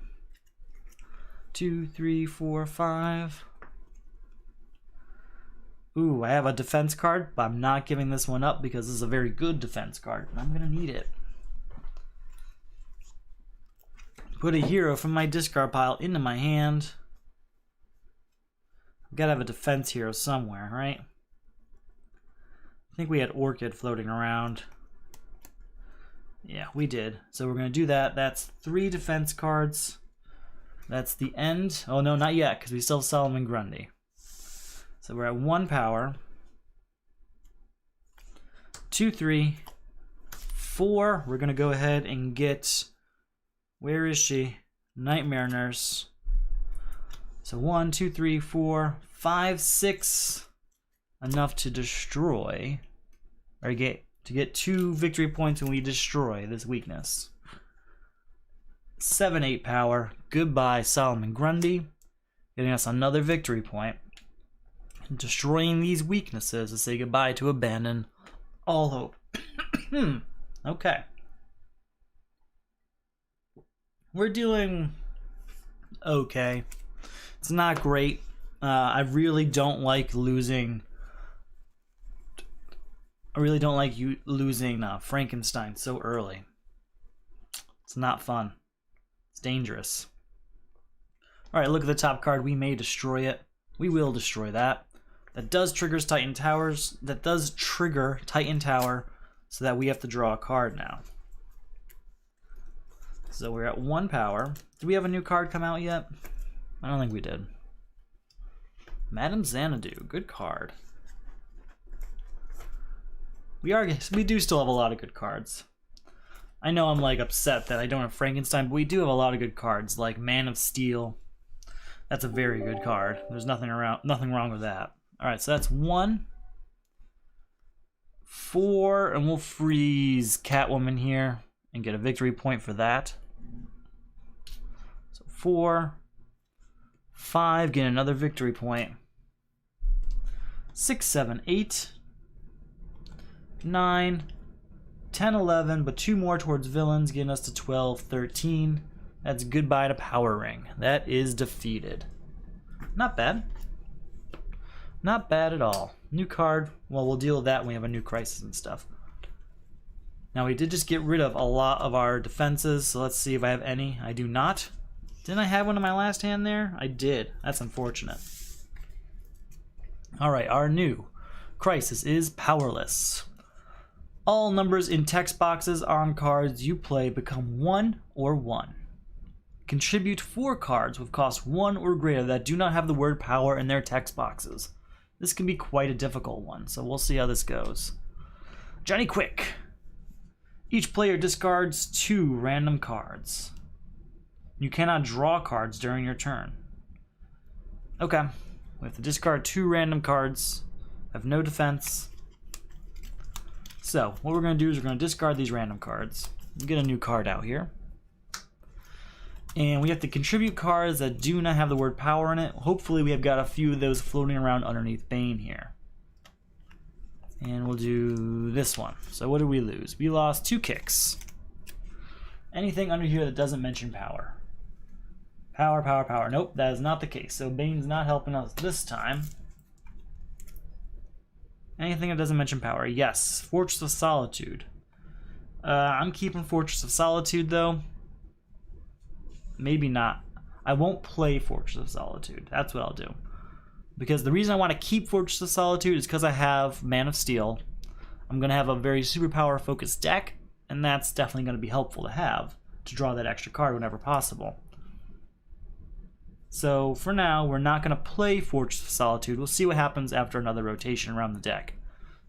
2, 3, 4, 5. Ooh, I have a defense card, but I'm not giving this one up because this is a very good defense card, and I'm going to need it. Put a hero from my discard pile into my hand. I've got to have a defense hero somewhere, right? I think we had Orchid floating around. Yeah, we did. So we're going to do that. That's 3 defense cards. That's the end. Oh, no, not yet, because we still have Solomon Grundy. So we're at 1 power. 2, 3, 4. We're going to go ahead and get... Where is she? Nightmare Nurse. So 1, 2, 3, 4, 5, 6. Enough to destroy, or to get 2 victory points when we destroy this weakness. 7, 8 power. Goodbye, Solomon Grundy. Getting us another victory point. Destroying these weaknesses to say goodbye to abandon all hope. Okay. We're doing okay. It's not great. I really don't like losing. I really don't like you losing Frankenstein so early. It's not fun. It's dangerous. Alright, look at the top card. We may destroy it. We will destroy that. That does trigger Titan Towers. That does trigger Titan Tower, so that we have to draw a card now. So we're at 1 power. Do we have a new card come out yet? I don't think we did. Madame Xanadu. Good card. We do still have a lot of good cards. I know I'm like upset that I don't have Frankenstein, but we do have a lot of good cards, like Man of Steel. That's a very good card. There's nothing wrong with that. Alright, so that's 1. 4, and we'll freeze Catwoman here and get a victory point for that. So 4, 5, get another victory point. 6, 7, 8. 9, 10, 11, but 2 more towards villains, getting us to 12, 13. That's goodbye to Power Ring. That is defeated. Not bad. Not bad at all. New card. Well, we'll deal with that when we have a new crisis and stuff. Now, we did just get rid of a lot of our defenses, so let's see if I have any. I do not. Didn't I have one in my last hand there? I did. That's unfortunate. Alright, our new crisis is Powerless. All numbers in text boxes on cards you play become 1 or 1. Contribute 4 cards with cost 1 or greater that do not have the word power in their text boxes. This can be quite a difficult one, so we'll see how this goes. Johnny Quick. Each player discards 2 random cards. You cannot draw cards during your turn. Okay, we have to discard 2 random cards. Have no defense. So, what we're going to do is we're going to discard these random cards. We'll get a new card out here. And we have to contribute cards that do not have the word power in it. Hopefully we have got a few of those floating around underneath Bane here. And we'll do this one. So what did we lose? We lost 2 kicks. Anything under here that doesn't mention power. Power, power, power. Nope, that is not the case. So Bane's not helping us this time. Anything that doesn't mention power. Yes, Fortress of Solitude. I'm keeping Fortress of Solitude, though. Maybe not. I won't play Fortress of Solitude. That's what I'll do. Because the reason I want to keep Fortress of Solitude is because I have Man of Steel. I'm going to have a very superpower-focused deck, and that's definitely going to be helpful to have to draw that extra card whenever possible. So for now, we're not going to play Fortress of Solitude. We'll see what happens after another rotation around the deck.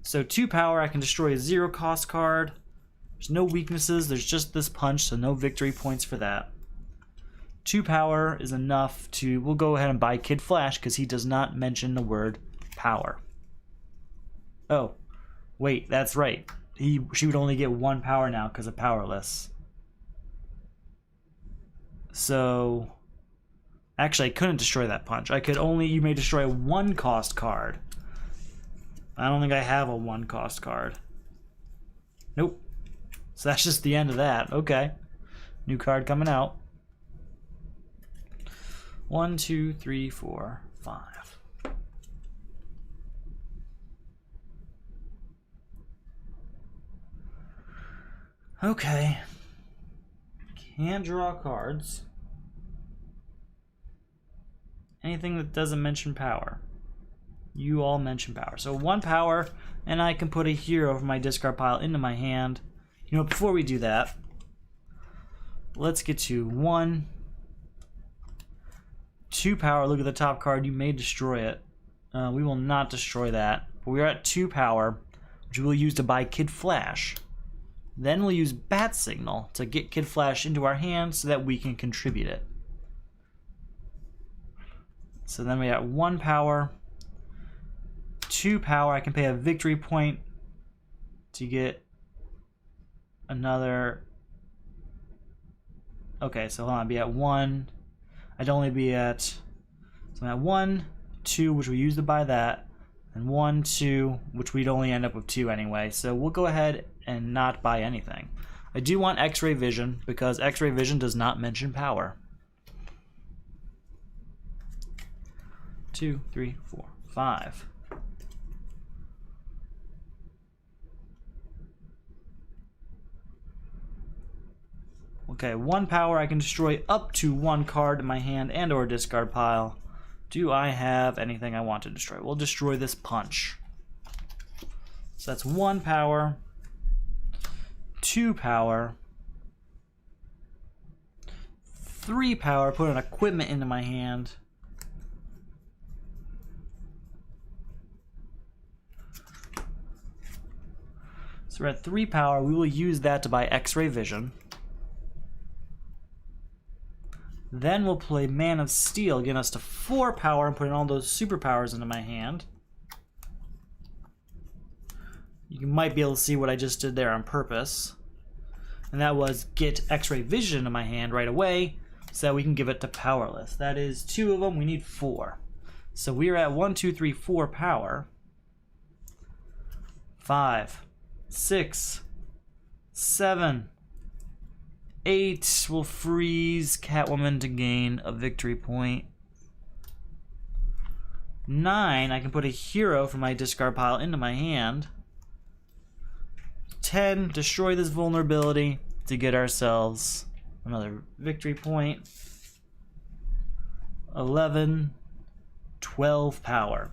So 2 power, I can destroy a 0-cost card. There's no weaknesses, there's just this punch, so no victory points for that. 2 power is enough to... We'll go ahead and buy Kid Flash because he does not mention the word power. Oh, wait, that's right. She would only get 1 power now because of Powerless. So... Actually, I couldn't destroy that punch. I could only... You may destroy a 1-cost card. I don't think I have a 1-cost card. Nope. So that's just the end of that. Okay. New card coming out. 1, 2, 3, 4, 5. Okay. Can't draw cards. Anything that doesn't mention power. You all mention power. So 1 power, and I can put a hero from my discard pile into my hand. You know, before we do that, let's get to 1, 2 power. Look at the top card. You may destroy it. We will not destroy that. But we're at 2 power, which we will use to buy Kid Flash. Then we'll use Bat Signal to get Kid Flash into our hand so that we can contribute it. So then we got 1 power, 2 power. I can pay a victory point to get another. Okay, so hold on, I'd be at 1. I'd only be at, so I'm at 1, 2, which we use to buy that, and 1, 2, which we'd only end up with 2 anyway. So we'll go ahead and not buy anything. I do want X-ray vision because X-ray vision does not mention power. 2, 3, 4, 5. Okay, 1 power. I can destroy up to 1 card in my hand and or discard pile. Do I have anything I want to destroy? We'll destroy this punch. So that's 1 power, 2 power, 3 power. Put an equipment into my hand. So we're at 3 power. We will use that to buy X-ray vision. Then we'll play Man of Steel, getting us to 4 power and putting all those superpowers into my hand. You might be able to see what I just did there on purpose. And that was get X-ray vision into my hand right away so that we can give it to powerless. That is 2 of them. We need 4. So we're at 1, 2, 3, 4 power. 5, 6, 7, 8 will freeze Catwoman to gain a victory point. 9, I can put a hero from my discard pile into my hand. 10, destroy this vulnerability to get ourselves another victory point. 11, 12 power.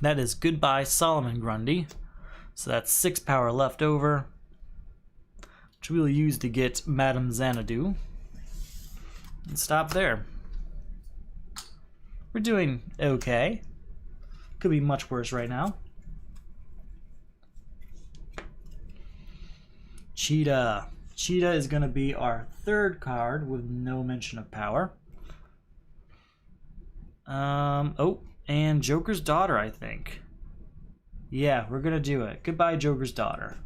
That is goodbye Solomon Grundy. So that's 6 power left over, which we'll use to get Madame Xanadu. And stop there. We're doing okay. Could be much worse right now. Cheetah. Cheetah is going to be our 3rd card with no mention of power. Oh, and Joker's Daughter, I think. Yeah, we're going to do it. Goodbye, Joker's Daughter.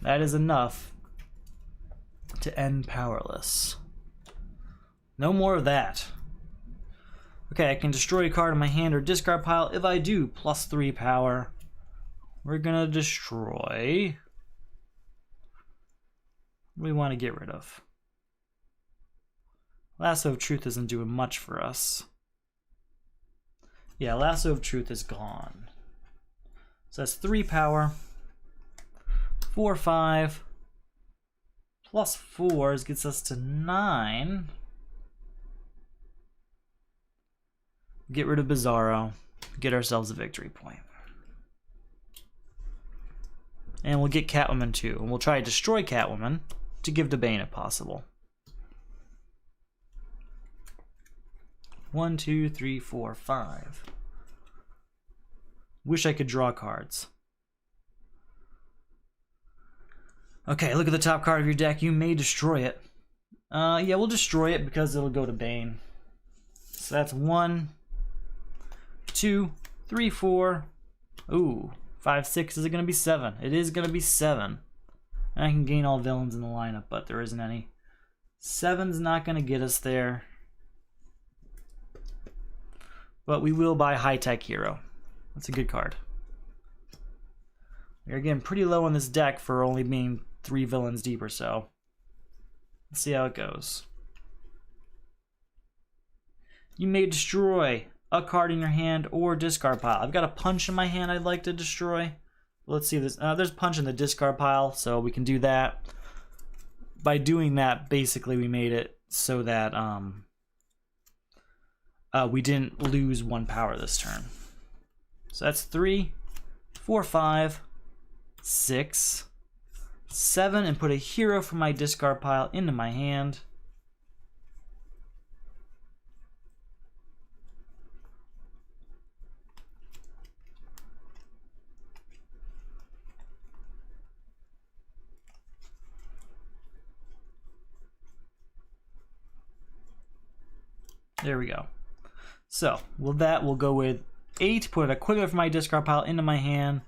That is enough to end powerless. No more of that. Okay, I can destroy a card in my hand or discard pile. If I do, plus 3 power. We're gonna destroy. What do we want to get rid of? Lasso of Truth isn't doing much for us. Yeah, Lasso of Truth is gone. So that's 3 power. 4, 5. Plus 4 gets us to 9. Get rid of Bizarro. Get ourselves a victory point. And we'll get Catwoman too. And we'll try to destroy Catwoman to give to Bane if possible. 1, 2, 3, 4, 5. Wish I could draw cards. Okay, look at the top card of your deck. You may destroy it. Yeah, we'll destroy it because it'll go to Bane. So that's 1, 2, 3, 4. Ooh, 5, 6. Is it going to be 7? It is going to be 7. And I can gain all villains in the lineup, but there isn't any. 7's not going to get us there. But we will buy High Tech Hero. That's a good card. We're getting pretty low on this deck for only being 3 villains deep or so. Let's see how it goes. You may destroy a card in your hand or discard pile. I've got a punch in my hand I'd like to destroy. Let's see this. There's punch in the discard pile, so we can do that. By doing that, basically we made it so that we didn't lose 1 power this turn. So that's 3, 4, 5, 6, 7, and put a hero from my discard pile into my hand. There we go. So, with that, we'll go with 8, put an equipment from my discard pile into my hand.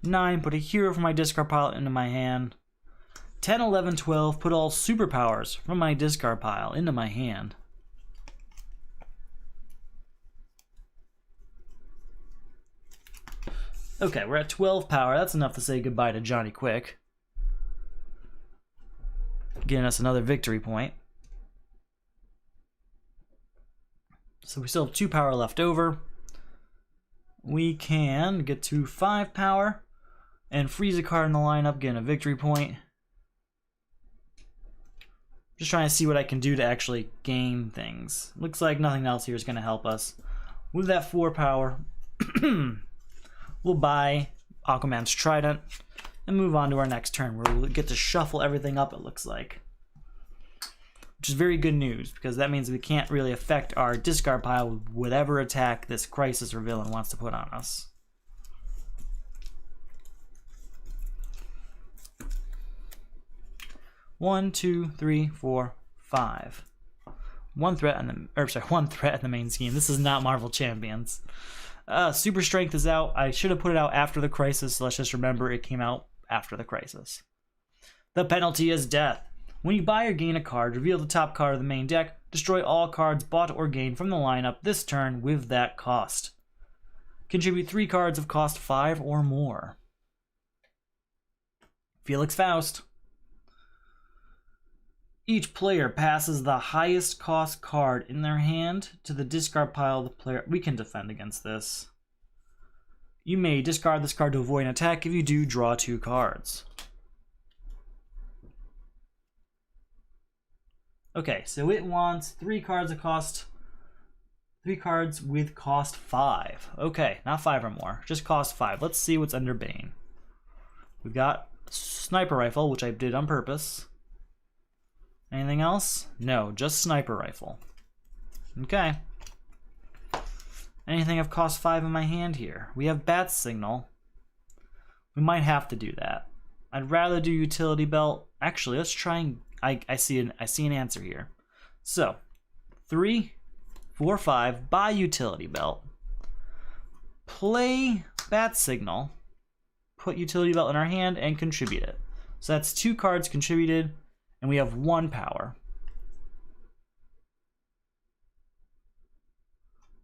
9, put a hero from my discard pile into my hand. 10, 11, 12, put all superpowers from my discard pile into my hand. Okay, we're at 12 power. That's enough to say goodbye to Johnny Quick. Getting us another victory point. So we still have 2 power left over. We can get to 5 power and freeze a card in the lineup, getting a victory point. Just trying to see what I can do to actually gain things. Looks like nothing else here is going to help us. With that 4 power, we'll buy Aquaman's Trident and move on to our next turn, where we'll get to shuffle everything up, it looks like. Which is very good news, because that means we can't really affect our discard pile with whatever attack this Crisis or villain wants to put on us. One, two, three, four, 5. One threat in the main scheme. This is not Marvel Champions. Super Strength is out. I should have put it out after the Crisis, so let's just remember it came out after the Crisis. The penalty is death. When you buy or gain a card, reveal the top card of the main deck, destroy all cards bought or gained from the lineup this turn with that cost. Contribute 3 cards of cost 5 or more. Felix Faust. Each player passes the highest cost card in their hand to the discard pile of the player. We can defend against this. You may discard this card to avoid an attack. If you do, draw 2 cards. Okay, so it wants 3 cards of cost. 3 cards with cost 5. Okay, not 5 or more, just cost 5. Let's see what's under Bane. We've got Sniper Rifle, which I did on purpose. Anything else? No, just Sniper Rifle. Okay. Anything of cost 5 in my hand here? We have Bat Signal. We might have to do that. I'd rather do Utility Belt. Actually, let's try and... I see an answer here. So, 3, 4, 5, buy Utility Belt. Play Bat Signal. Put Utility Belt in our hand and contribute it. So that's 2 cards contributed, and we have 1 power.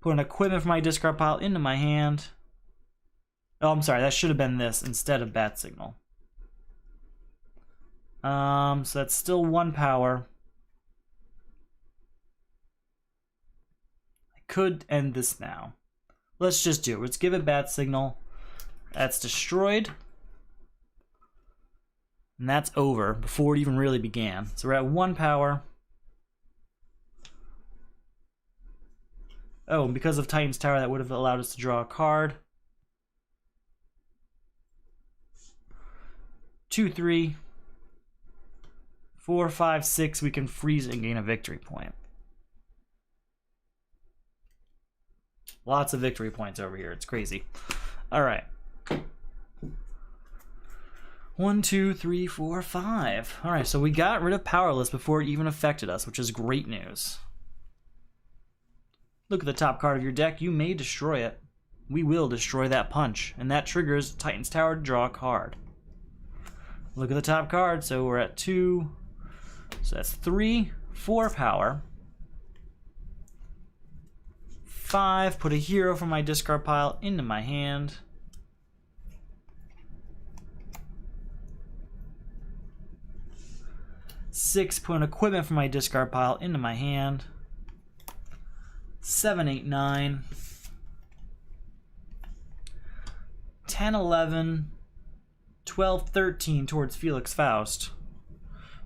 Put an equipment from my discard pile into my hand. Oh, I'm sorry, that should have been this instead of Bat Signal. So that's still 1 power. I could end this now. Let's just do it. Let's give it Bat Signal. That's destroyed. And that's over before it even really began. So we're at 1 power. Oh, and because of Titan's Tower, that would have allowed us to draw a card. 2, 3, 4, 5, 6, we can freeze and gain a victory point. Lots of victory points over here. It's crazy. All right. 1, 2, 3, 4, 5. All right, so we got rid of Powerless before it even affected us, which is great news. Look at the top card of your deck. You may destroy it. We will destroy that punch, and that triggers Titan's Tower to draw a card. Look at the top card. So we're at 2. So that's 3, 4 power. 5, put a hero from my discard pile into my hand. 6, put an equipment from my discard pile into my hand. 7, 8, 9. 10, 11. 12, 13 towards Felix Faust.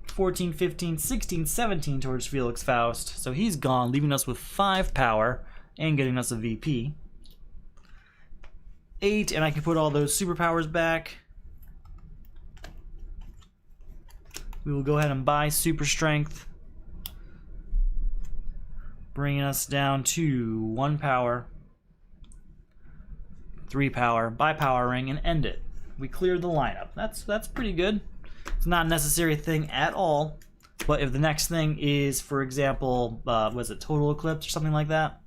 14, 15, 16, 17 towards Felix Faust. So he's gone, leaving us with 5 power and getting us a VP. 8, and I can put all those superpowers back. We will go ahead and buy Super Strength, bringing us down to 1 power, 3 power, buy Power Ring, and end it. We cleared the lineup. That's pretty good. It's not a necessary thing at all, but if the next thing is, for example, was it Total Eclipse or something like that?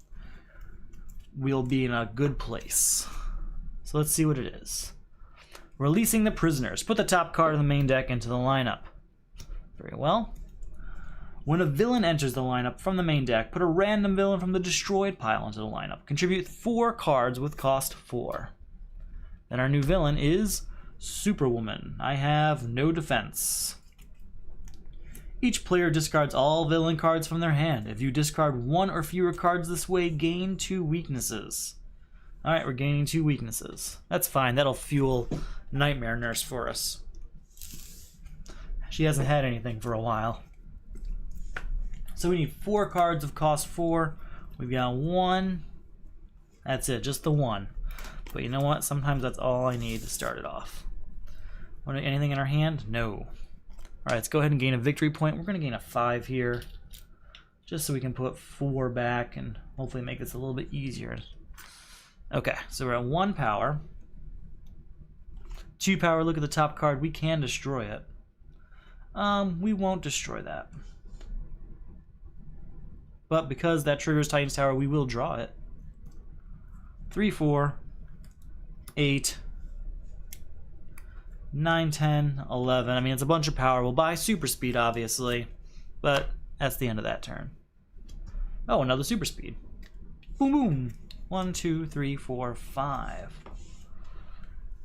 we'll be in a good place. So let's see what it is. Releasing the prisoners. Put the top card of the main deck into the lineup. Very well. When a villain enters the lineup from the main deck, put a random villain from the destroyed pile into the lineup. Contribute 4 cards with cost 4. Then our new villain is Superwoman. I have no defense. Each player discards all villain cards from their hand. If you discard 1 or fewer cards this way, gain 2 weaknesses. Alright, we're gaining 2 weaknesses. That's fine. That'll fuel Nightmare Nurse for us. She hasn't had anything for a while. So we need 4 cards of cost 4. We've got 1. That's it, just the 1. But you know what? Sometimes that's all I need to start it off. Anything in our hand? No. Alright, let's go ahead and gain a victory point. We're going to gain a 5 here, just so we can put 4 back and hopefully make this a little bit easier. Okay, so we're at 1 power. 2 power, look at the top card. We can destroy it. We won't destroy that. But because that triggers Titan's Tower, we will draw it. 3, 4, 8, 9, 10, 11. I mean, it's a bunch of power. We'll buy super speed, obviously, but that's the end of that turn. Oh, another super speed. Boom, boom. 1, 2, 3, 4, 5.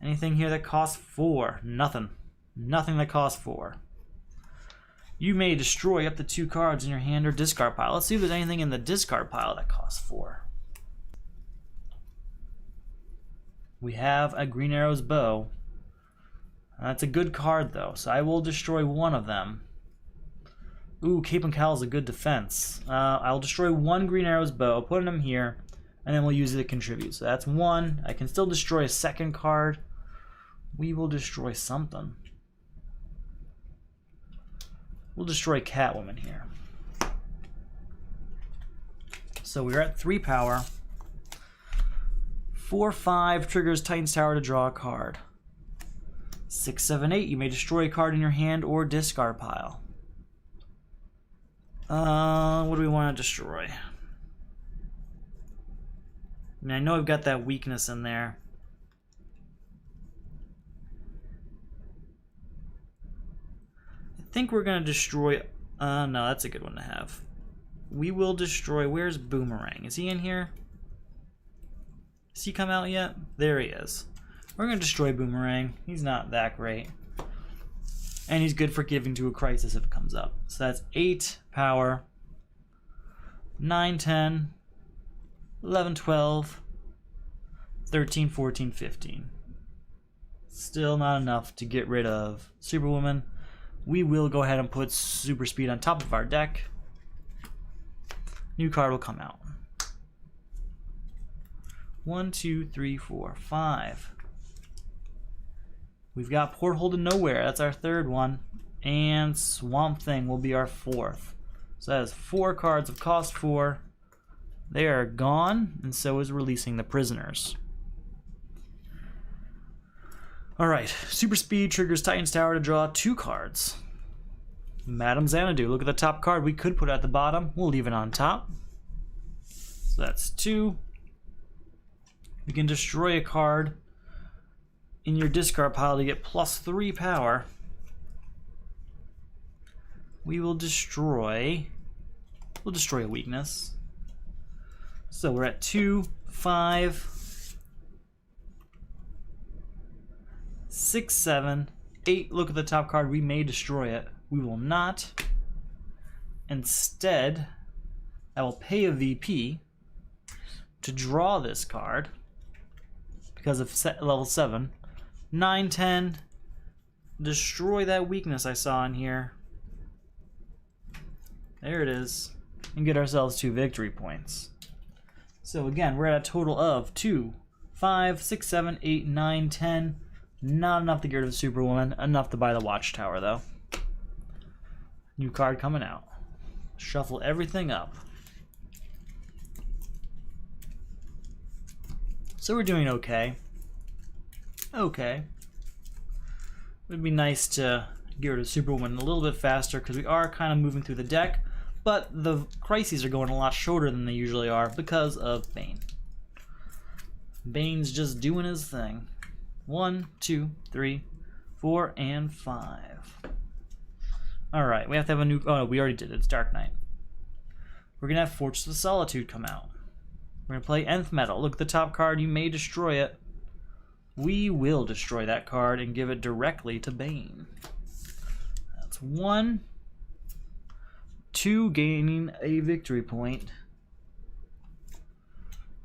Anything here that costs 4? Nothing. Nothing that costs 4. You may destroy up to 2 cards in your hand or discard pile. Let's see if there's anything in the discard pile that costs 4. We have a Green Arrow's Bow. That's a good card, though, so I will destroy 1 of them. Ooh, Cape and Cowl is a good defense. I'll destroy 1 Green Arrow's Bow, put him here, and then we'll use it to contribute. So that's 1. I can still destroy a second card. We will destroy something. We'll destroy Catwoman here. So we're at 3 power. 4, 5 triggers Titan's Tower to draw a card. 6, 7, 8, you may destroy a card in your hand or discard pile. What do we want to destroy? I mean, I know I've got that weakness in there. I think we're going to destroy... no, that's a good one to have. We will destroy... Where's Boomerang? Is he in here? Has he come out yet? There he is. We're going to destroy Boomerang. He's not that great. And he's good for giving to a crisis if it comes up. So that's 8 power. 9, 10, 11, 12, 13, 14, 15. Still not enough to get rid of Superwoman. We will go ahead and put Super Speed on top of our deck. New card will come out. 1, 2, 3, 4, 5. We've got Porthole to Nowhere. That's our 3rd one. And Swamp Thing will be our 4th. So that is 4 cards of cost 4. They are gone, and so is Releasing the Prisoners. Alright, Super Speed triggers Titan's Tower to draw 2 cards. Madame Xanadu. Look at the top card. We could put it at the bottom. We'll leave it on top. So that's 2. We can destroy a card in your discard pile to get +3 power. We'll destroy a weakness. So we're at 2, 5, 6, 7, 8. Look at the top card. We may destroy it. We will not. Instead, I will pay a VP to draw this card because of level 7. 9, 10. Destroy that weakness I saw in here. There it is. And get ourselves 2 victory points. So again, we're at a total of 2, 5, 6, 7, 8, 9, 10. Not enough to get rid of Superwoman. Enough to buy the Watchtower, though. New card coming out. Shuffle everything up. So we're doing okay. Okay. It would be nice to get rid of Superwoman a little bit faster because we are kind of moving through the deck, but the crises are going a lot shorter than they usually are because of Bane. Bane's just doing his thing. 1, 2, 3, 4, and 5. Alright, we have to have a new... Oh, no, we already did it. It's Dark Knight. We're going to have Fortress of Solitude come out. We're going to play Nth Metal. Look at the top card. You may destroy it. We will destroy that card and give it directly to Bane. That's 1. 2, gaining a victory point.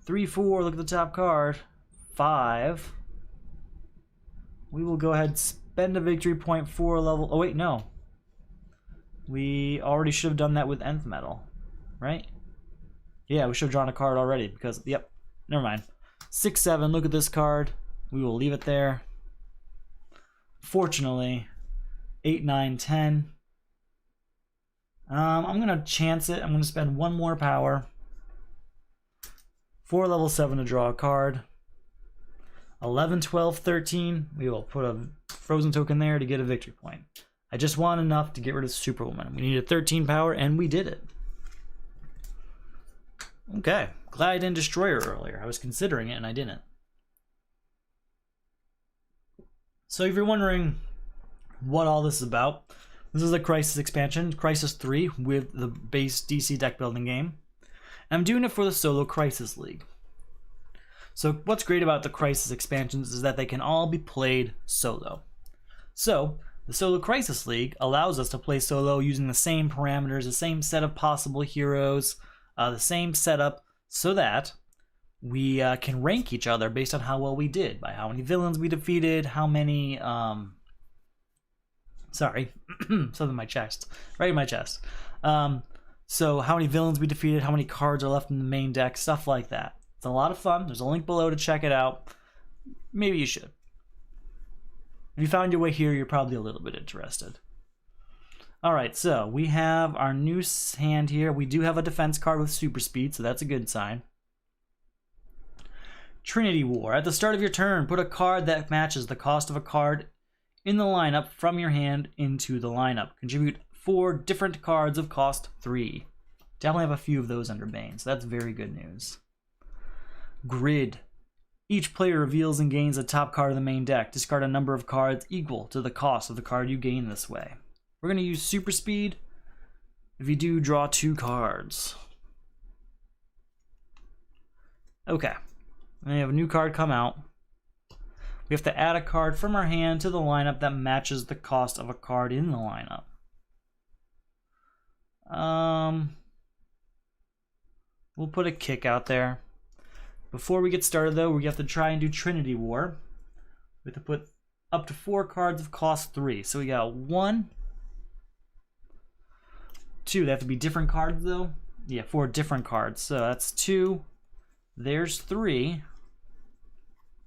3, 4, look at the top card. 5. We will go ahead and spend a victory point for a level... Oh, wait, no. We already should have done that with Nth Metal, right? Yeah, we should have drawn a card already because... Yep, never mind. 6, 7, look at this card. We will leave it there. Fortunately, 8, 9, 10. I'm going to chance it. I'm going to spend 1 more power. For level 7 to draw a card. 11, 12, 13. We will put a frozen token there to get a victory point. I just want enough to get rid of Superwoman. We needed 13 power, and we did it. Okay. Glad I didn't destroy her earlier. I was considering it, and I didn't. So if you're wondering what all this is about, this is a Crisis expansion, Crisis 3, with the base DC deck building game. And I'm doing it for the solo Crisis League. So what's great about the Crisis expansions is that they can all be played solo. So the solo Crisis League allows us to play solo using the same parameters, the same set of possible heroes, the same setup, so that we can rank each other based on how well we did, by how many villains we defeated, how many, sorry, something in my chest, right in my chest. So how many villains we defeated, how many cards are left in the main deck, stuff like that. It's a lot of fun. There's a link below to check it out. Maybe you should. If you found your way here, you're probably a little bit interested. Alright, so we have our new hand here. We do have a defense card with super speed, so that's a good sign. Trinity War. At the start of your turn, put a card that matches the cost of a card in the lineup from your hand into the lineup. Contribute 4 different cards of cost 3. Definitely have a few of those under Bane, so that's very good news. Grid. Each player reveals and gains the top card of the main deck. Discard a number of cards equal to the cost of the card you gain this way. We're going to use super speed. If you do, draw 2 cards. Okay. And we have a new card come out. We have to add a card from our hand to the lineup that matches the cost of a card in the lineup. We'll put a kick out there. Before we get started though, we have to try and do Trinity War. We have to put up to 4 cards of cost 3. So we got 1, 2. They have to be different cards though. Yeah, 4 different cards. So that's 2. There's 3.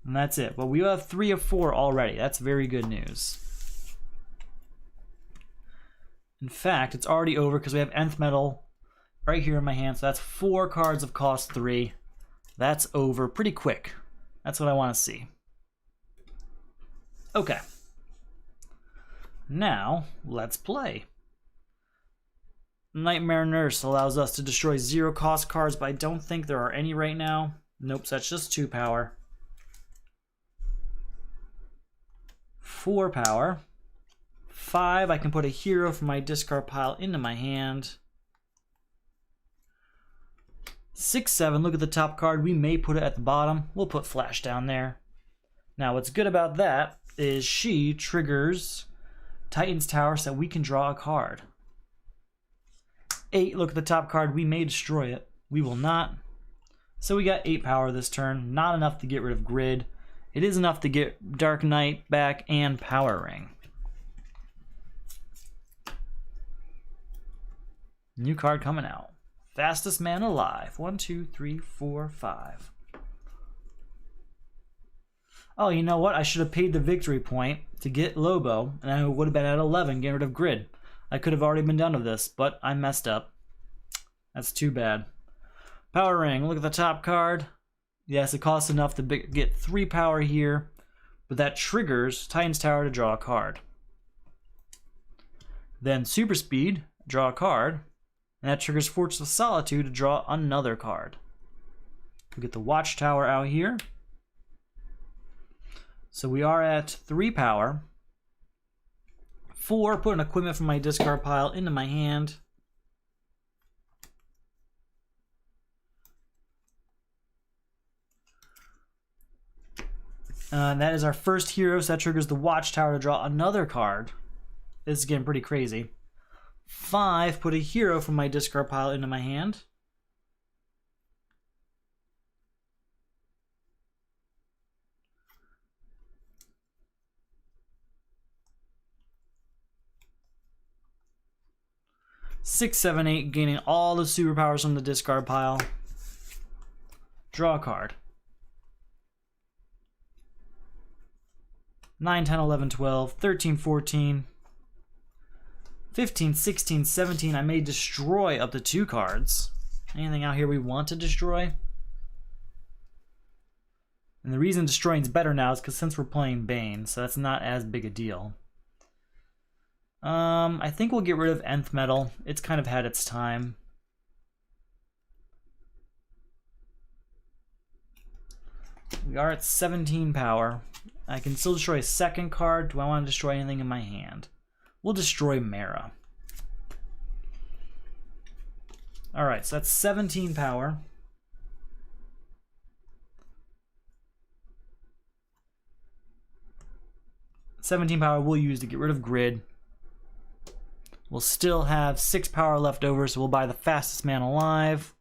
And that's it. But we have 3 of 4 already. That's very good news. In fact, it's already over because we have Nth Metal right here in my hand. So that's 4 cards of cost 3. That's over pretty quick. That's what I want to see. Okay. Now, let's play. Nightmare Nurse allows us to destroy 0 cost cards, but I don't think there are any right now. Nope, so that's just 2 power. 4 power. 5, I can put a hero from my discard pile into my hand. 6, 7, look at the top card. We may put it at the bottom. We'll put Flash down there. Now, what's good about that is she triggers Titan's Tower so that we can draw a card. 8, look at the top card. We may destroy it. We will not. So we got 8 power this turn. Not enough to get rid of Grid. It is enough to get Dark Knight back and Power Ring. New card coming out. Fastest man alive. 1, 2, 3, 4, 5. Oh, you know what? I should have paid the victory point to get Lobo, and I would have been at 11, getting rid of Grid. I could have already been done with this, but I messed up. That's too bad. Power Ring. Look at the top card. Yes, it costs enough to get 3 power here, but that triggers Titan's Tower to draw a card. Then Super Speed, draw a card. And that triggers Fortress of Solitude to draw another card. We get the Watchtower out here. So we are at 3 power. 4, put an equipment from my discard pile into my hand. That is our first hero, so that triggers the Watchtower to draw another card. This is getting pretty crazy. 5, put a hero from my discard pile into my hand. Six, 7, 8, gaining all the superpowers from the discard pile. Draw a card. 9, 10, 11, 12, 13, 14, 15, 16, 17. I may destroy up to 2 cards. Anything out here we want to destroy? And the reason destroying is better now is because since we're playing Bane, so that's not as big a deal. I think we'll get rid of Nth Metal. It's kind of had its time. We are at 17 power. I can still destroy a second card. Do I want to destroy anything in my hand? We'll destroy Mara. Alright, so that's 17 power. We'll use to get rid of Grid. We'll still have 6 power left over, so we'll buy the Fastest Man Alive.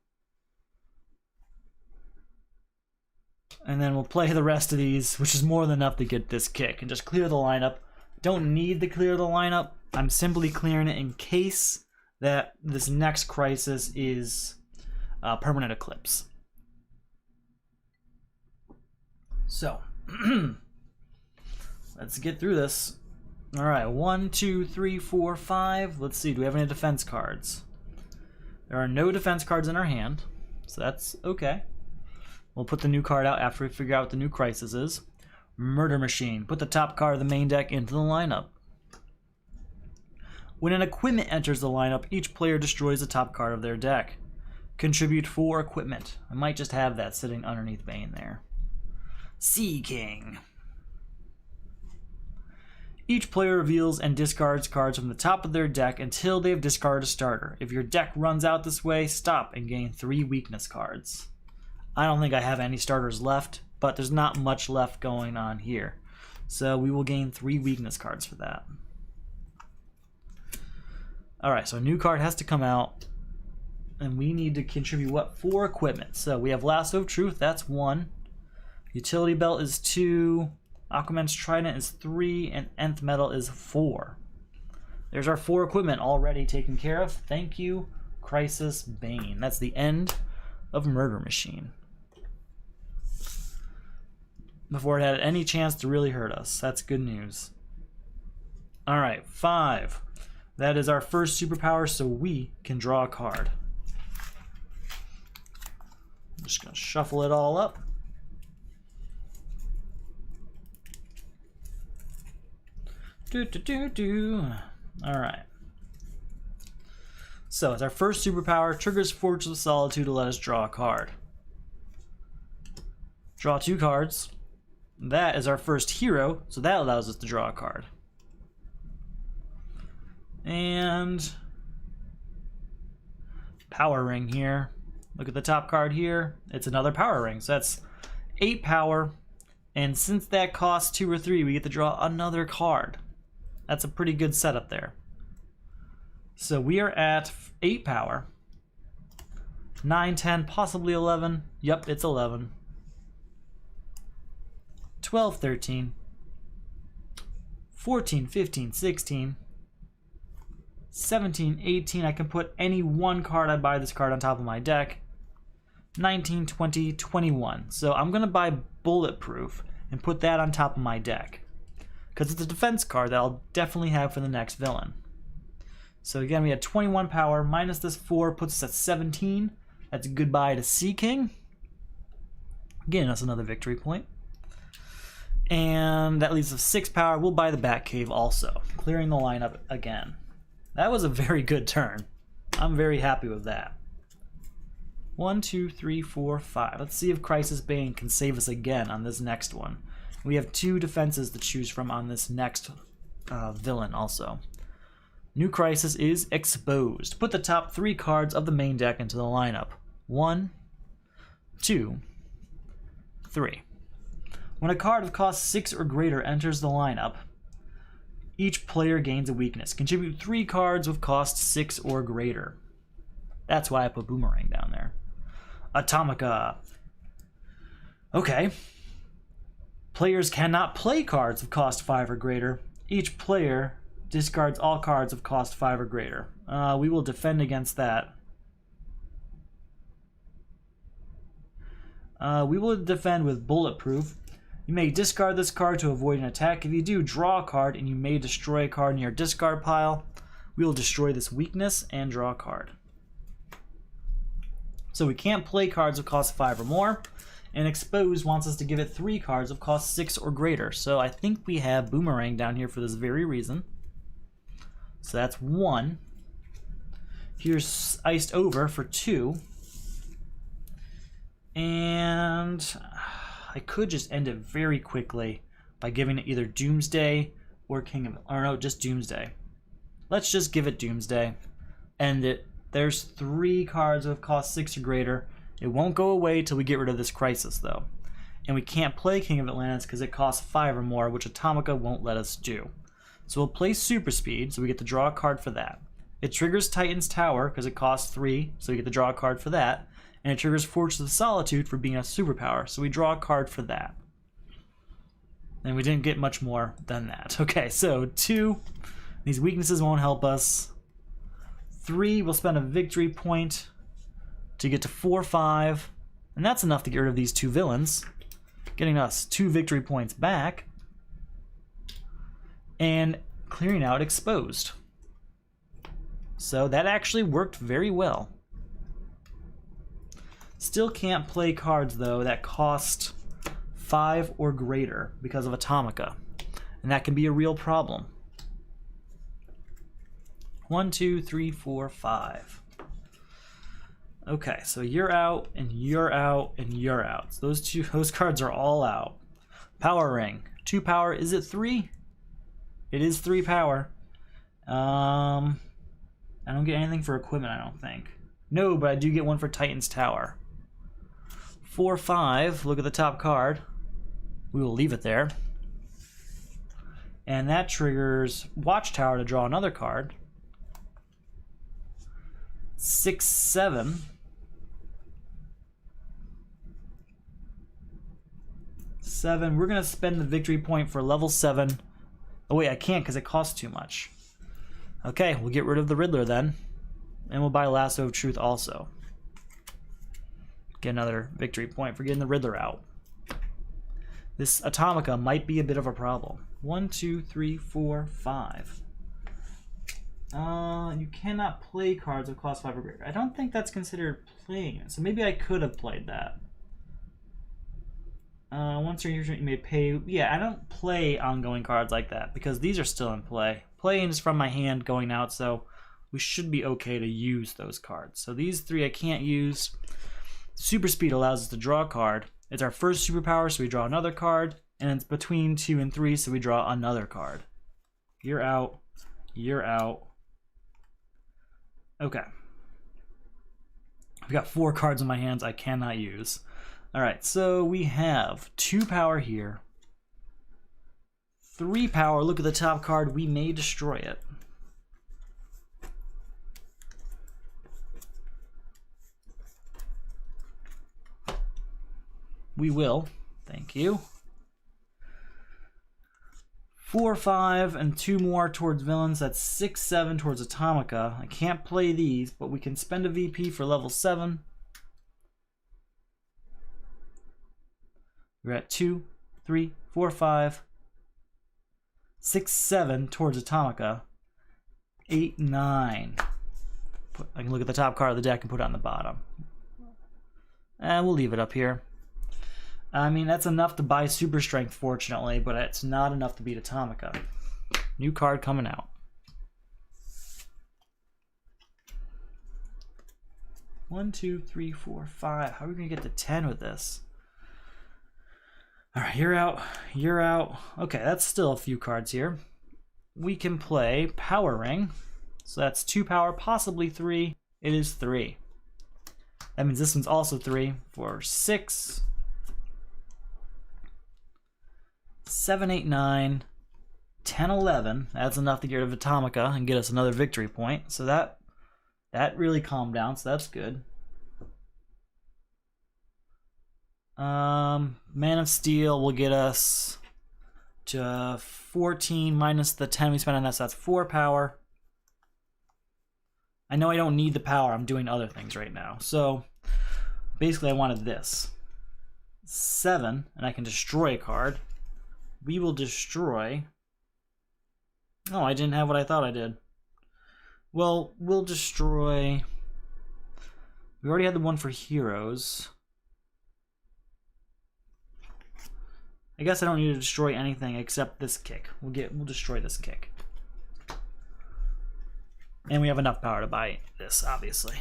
And then we'll play the rest of these, which is more than enough to get this kick, and just clear the lineup. Don't need to clear the lineup. I'm simply clearing it in case that this next crisis is Permanent Eclipse. So, let's get through this. Alright, 1, 2, 3, 4, 5. Let's see, do we have any defense cards? There are no defense cards in our hand, so that's okay. We'll put the new card out after we figure out what the new crisis is. Murder Machine. Put the top card of the main deck into the lineup. When an equipment enters the lineup, each player destroys the top card of their deck. Contribute 4 equipment. I might just have that sitting underneath Bane there. Sea King. Each player reveals and discards cards from the top of their deck until they have discarded a starter. If your deck runs out this way, stop and gain 3 weakness cards. I don't think I have any starters left, but there's not much left going on here. So we will gain 3 weakness cards for that. Alright, so a new card has to come out. And we need to contribute, what, 4 equipment. So we have Lasso of Truth, that's 1. Utility Belt is 2. Aquaman's Trident is 3, and Nth Metal is 4. There's our 4 equipment already taken care of. Thank you, Crisis Bane. That's the end of Murder Machine. Before it had any chance to really hurt us. That's good news. Alright, 5. That is our first superpower, so we can draw a card. I'm just going to shuffle it all up. Alright. So, it's our first superpower. Triggers Fortress of Solitude to let us draw a card. Draw 2 cards. That is our first hero, so that allows us to draw a card. And Power Ring here. Look at the top card here. It's another Power Ring, so that's 8 power. And since that costs 2 or 3, we get to draw another card. That's a pretty good setup there. So we are at 8 power. 9, 10, possibly 11. Yep, it's 11. 12, 13. 14, 15, 16. 17, 18. I can put any one card I buy this card on top of my deck. 19, 20, 21. So I'm going to buy Bulletproof and put that on top of my deck, because it's a defense card that I'll definitely have for the next villain. So again, we had 21 power, minus this 4 puts us at 17. That's goodbye to Sea King. Again, that's another victory point. And that leaves us 6 power. We'll buy the Batcave also, clearing the lineup again. That was a very good turn. I'm very happy with that. 1, 2, 3, 4, 5. Let's see if Crisis Bane can save us again on this next one. We have 2 defenses to choose from on this next villain also. New crisis is exposed. Put the top 3 cards of the main deck into the lineup. 1, 2, 3. When a card of cost 6 or greater enters the lineup, each player gains a weakness. Contribute 3 cards with cost 6 or greater. That's why I put Boomerang down there. Atomica. Okay. Players cannot play cards of cost 5 or greater. Each player discards all cards of cost 5 or greater. We will defend against that. We will defend with Bulletproof. You may discard this card to avoid an attack. If you do, draw a card, and you may destroy a card in your discard pile. We will destroy this weakness and draw a card. So we can't play cards of cost 5 or more, and Exposed wants us to give it 3 cards of cost 6 or greater. So I think we have Boomerang down here for this very reason. So that's 1. Here's Iced Over for 2. And I could just end it very quickly by giving it either Doomsday or King of... Or no, just Doomsday. Let's just give it Doomsday. End it. There's 3 cards of cost 6 or greater. It won't go away till we get rid of this crisis, though. And we can't play King of Atlantis because it costs 5 or more, which Atomica won't let us do. So we'll play Super Speed, so we get to draw a card for that. It triggers Titan's Tower because it costs 3, so we get to draw a card for that. And it triggers Fortress of Solitude for being a superpower, so we draw a card for that. And we didn't get much more than that. Okay, so 2. These weaknesses won't help us. 3, we'll spend a victory point to get to 4-5. And that's enough to get rid of these 2 villains, getting us 2 victory points back. And clearing out Exposed. So that actually worked very well. Still can't play cards, though, that cost 5 or greater because of Atomica. And that can be a real problem. 1, 2, 3, 4, 5. Okay, so you're out, and you're out, and you're out. So those cards are all out. Power Ring. 2 power. Is it 3? It is 3 power. I don't get anything for equipment, I don't think. No, but I do get one for Titan's Tower. 4-5, look at the top card. We will leave it there. And that triggers Watchtower to draw another card. 6-7. 7. We're going to spend the victory point for level 7. Oh wait, I can't because it costs too much. Okay, we'll get rid of the Riddler then. And we'll buy Lasso of Truth also. Get another victory point for getting the Riddler out. This Atomica might be a bit of a problem. 1, 2, 3, 4, 5. You cannot play cards of cost 5 or greater. I don't think that's considered playing it, so maybe I could have played that. Once you're here, you may pay. Yeah, I don't play ongoing cards like that because these are still in play. Playing is from my hand going out, so we should be okay to use those cards. So these 3 I can't use. Super Speed allows us to draw a card. It's our first superpower, so we draw another card. And it's between 2 and 3, so we draw another card. You're out. You're out. Okay. I've got 4 cards in my hands I cannot use. Alright, so we have 2 power here. 3 power. Look at the top card. We may destroy it. We will. Thank you. 4, 5, and 2 more towards villains. That's 6, 7 towards Atomica. I can't play these, but we can spend a VP for level 7. We're at 2, 3, 4, 5, 6, 7 towards Atomica. 8, 9. I can look at the top card of the deck and put it on the bottom. And we'll leave it up here. I mean, that's enough to buy Super Strength, fortunately, but it's not enough to beat Atomica. New card coming out. One, 2, 3, 4, 5. How are we going to get to 10 with this? All right, you're out. You're out. Okay, that's still a few cards here. We can play Power Ring. So that's 2 power, possibly 3. It is 3. That means this one's also 3 for 6, 7, 8, 9, 10, 11. That's enough to get rid of Atomica and get us another victory point. So that really calmed down, so that's good. Man of Steel will get us to 14 minus the 10 we spent on that, so that's 4 power. I know I don't need the power, I'm doing other things right now. So basically I wanted this. 7, and I can destroy a card. We will destroy... Oh, I didn't have what I thought I did. Well, we'll destroy... We already had the one for heroes. I guess I don't need to destroy anything except this kick. We'll destroy this kick. And we have enough power to buy this, obviously.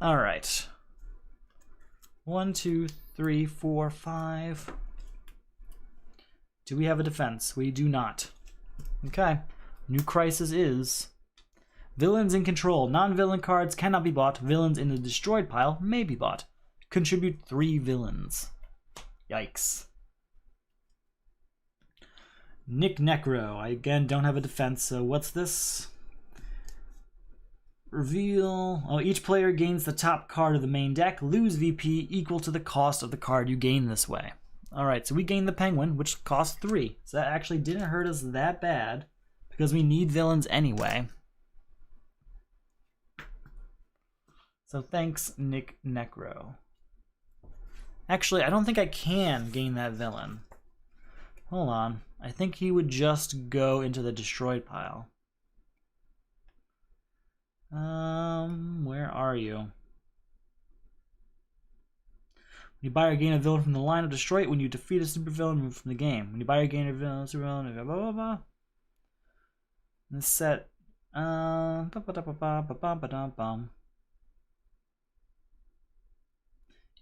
All right. 1, 2, 3, 4, 5. Do we have a defense? We do not. Okay. New crisis is villains in control. Non-villain cards cannot be bought. Villains in the destroyed pile may be bought. Contribute 3 villains. Yikes. Nick Necro. I again don't have a defense, so what's this? Reveal. Oh, each player gains the top card of the main deck. Lose VP equal to the cost of the card you gain this way. Alright, so we gained the Penguin, which costs 3. So that actually didn't hurt us that bad, because we need villains anyway. So thanks, Nick Necro. Actually, I don't think I can gain that villain. Hold on. I think he would just go into the destroyed pile. Where are you? When you buy or gain a villain from the line of destroy it when you defeat a supervillain removed from the game. When you buy or gain a villain, supervillain, blah blah blah. This set.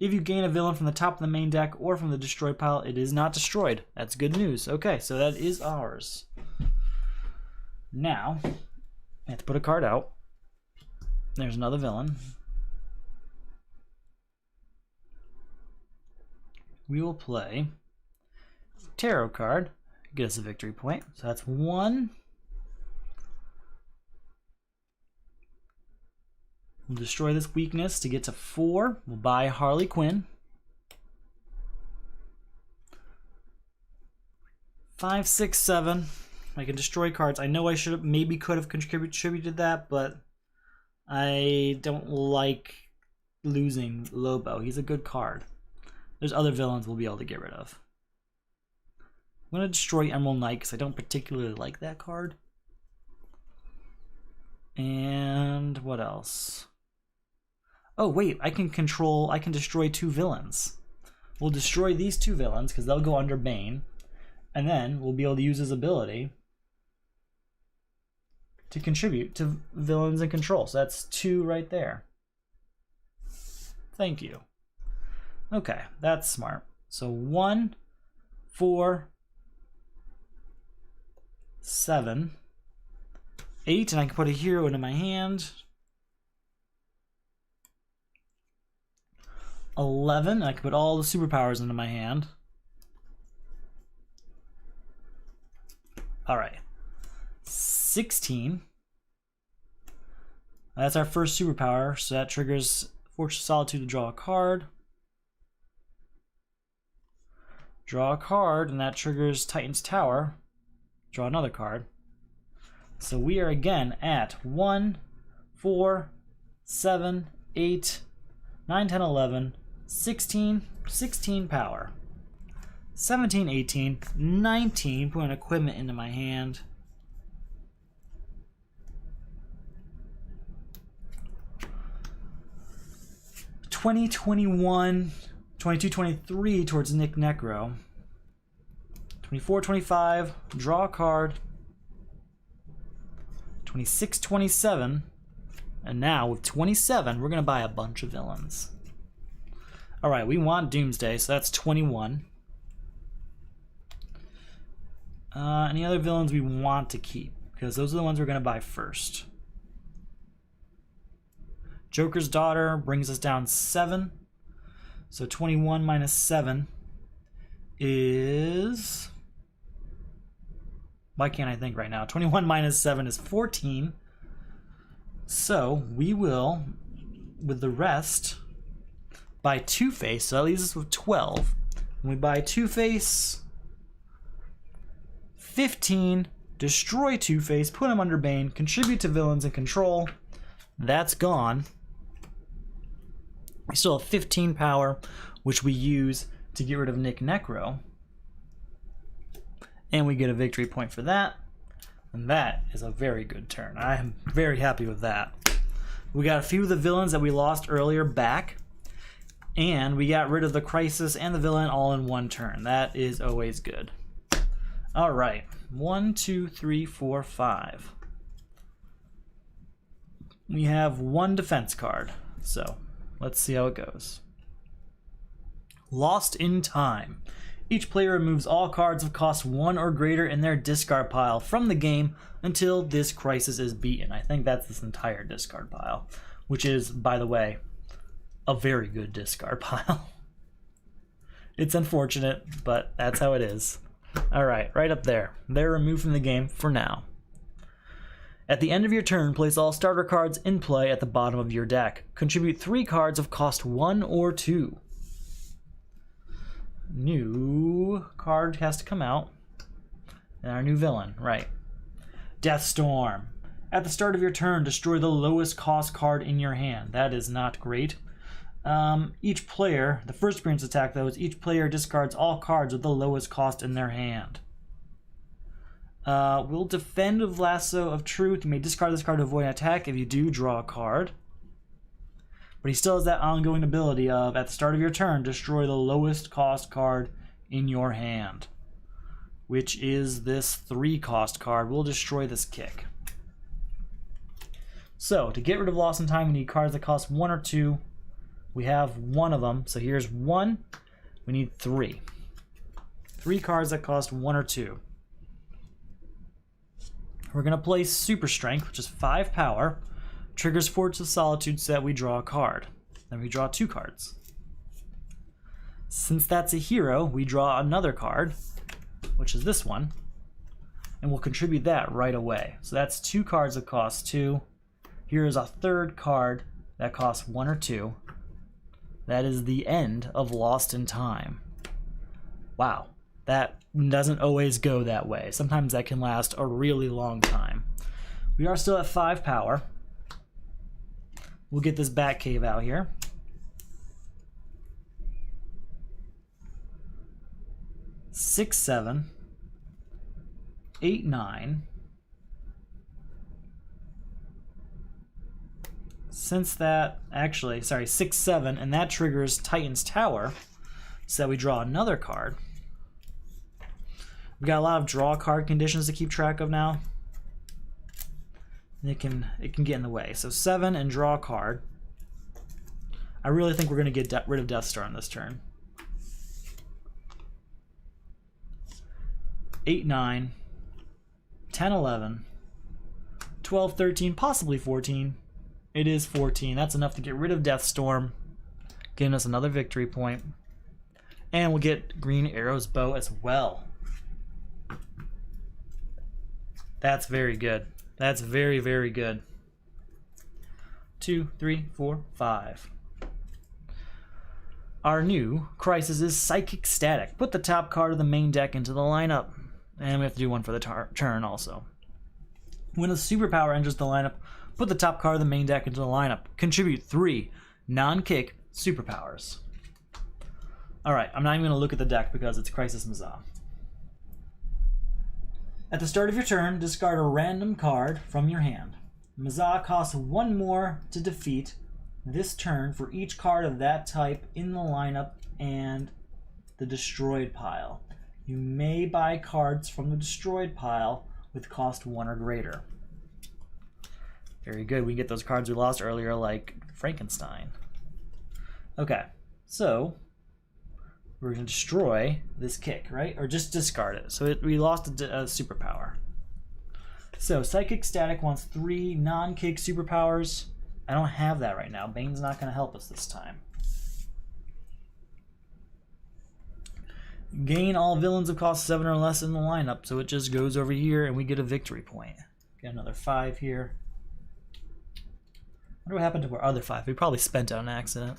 If you gain a villain from the top of the main deck or from the destroyed pile, it is not destroyed. That's good news. Okay, so that is ours. Now, I have to put a card out. There's another villain. We will play tarot card. Get us a victory point. So that's 1. We'll destroy this weakness to get to 4. We'll buy Harley Quinn. 5, 6, 7. I can destroy cards. I know I should have, maybe could have contributed that, but I don't like losing Lobo. He's a good card. There's other villains we'll be able to get rid of. I'm going to destroy Emerald Knight because I don't particularly like that card. And what else? Oh wait, I can destroy 2 villains. We'll destroy these 2 villains because they'll go under Bane. And then we'll be able to use his ability to contribute to villains in control. So that's 2 right there. Thank you. Okay, that's smart. So 1, 4, 7, 8, and I can put a hero into my hand. 11, and I can put all the superpowers into my hand. Alright. 16. That's our first superpower, so that triggers Fortress of Solitude to draw a card. Draw a card, and that triggers Titan's Tower. Draw another card. So we are again at 1, 4, 7, 8, 9, 10, 11, 16 power. 17, 18, 19, putting equipment into my hand. $20, $21, $22, $23 towards Nick Necro. $24, $25, draw a card. $26, $27, and now with $27, we're gonna buy a bunch of villains. All right, we want Doomsday, so that's 21. Any other villains we want to keep? Because those are the ones we're going to buy first. Joker's Daughter brings us down 7. So 21 minus 7 is... Why can't I think right now? 21 minus 7 is 14. So we will, with the rest, buy Two-Face. So that leaves us with 12. And we buy Two-Face, 15, destroy Two-Face, put him under Bane, contribute to villains and control. That's gone. We still have 15 power, which we use to get rid of Nick Necro. And we get a victory point for that. And that is a very good turn. I am very happy with that. We got a few of the villains that we lost earlier back. And we got rid of the Crisis and the villain all in one turn. That is always good. All right. 1, 2, 3, 4, 5. We have one defense card. So let's see how it goes. Lost in Time. Each player removes all cards of cost 1 or greater in their discard pile from the game until this crisis is beaten. I think that's this entire discard pile, which is, by the way, a very good discard pile. It's unfortunate, but that's how it is. All right, right up there. They're removed from the game for now. At the end of your turn, place all starter cards in play at the bottom of your deck. Contribute 3 cards of cost 1 or 2. New card has to come out. And our new villain, right. Deathstorm. At the start of your turn, destroy the lowest cost card in your hand. That is not great. Each player, the first appearance attack though, is each player discards all cards with the lowest cost in their hand. We'll defend with Lasso of Truth. You may discard this card to avoid an attack. If you do, draw a card. But he still has that ongoing ability of, at the start of your turn, destroy the lowest cost card in your hand, which is this 3 cost card. We'll destroy this kick. So, to get rid of Lost in Time, we need cards that cost 1 or 2. We have one of them. So here's 1. We need 3. 3 cards that cost 1 or 2. We're going to play Super Strength, which is 5 power. Triggers Fortress of Solitude so that we draw a card. Then we draw 2 cards. Since that's a hero, we draw another card, which is this one. And we'll contribute that right away. So that's 2 cards that cost 2. Here is a third card that costs 1 or 2. That is the end of Lost in Time. Wow. That doesn't always go that way. Sometimes that can last a really long time. We are still at 5 power. We'll get this Batcave out here. Six, 7, 8, 9. Since that, actually, sorry, 6, 7, and that triggers Titan's Tower, so that we draw another card. We've got a lot of draw card conditions to keep track of now. And it can get in the way. So 7 and draw a card. I really think we're going to get rid of Deathstar on this turn. 8, 9, 10, 11, 12, 13, possibly 14. It is 14. That's enough to get rid of Deathstorm, giving us another victory point. And we'll get Green Arrow's bow as well. That's very good. That's very, very good. 2, 3, 4, 5. Our new Crisis is Psychic Static. Put the top card of the main deck into the lineup. And we have to do one for the turn also. When a superpower enters the lineup, put the top card of the main deck into the lineup. Contribute 3 non-kick superpowers. Alright, I'm not even going to look at the deck because it's Crisis Mazah. At the start of your turn, discard a random card from your hand. Mazah costs 1 more to defeat this turn for each card of that type in the lineup and the destroyed pile. You may buy cards from the destroyed pile with cost 1 or greater. Very good. We get those cards we lost earlier, like Frankenstein. Okay, So we're going to destroy this kick, right? Or just discard it. So we lost a superpower. So Psychic Static wants 3 non-kick superpowers. I don't have that right now. Bane's not going to help us this time. Gain all villains of cost 7 or less in the lineup. So it just goes over here and we get a victory point. Get another 5 here. I wonder what happened to our other 5. We probably spent out an accident.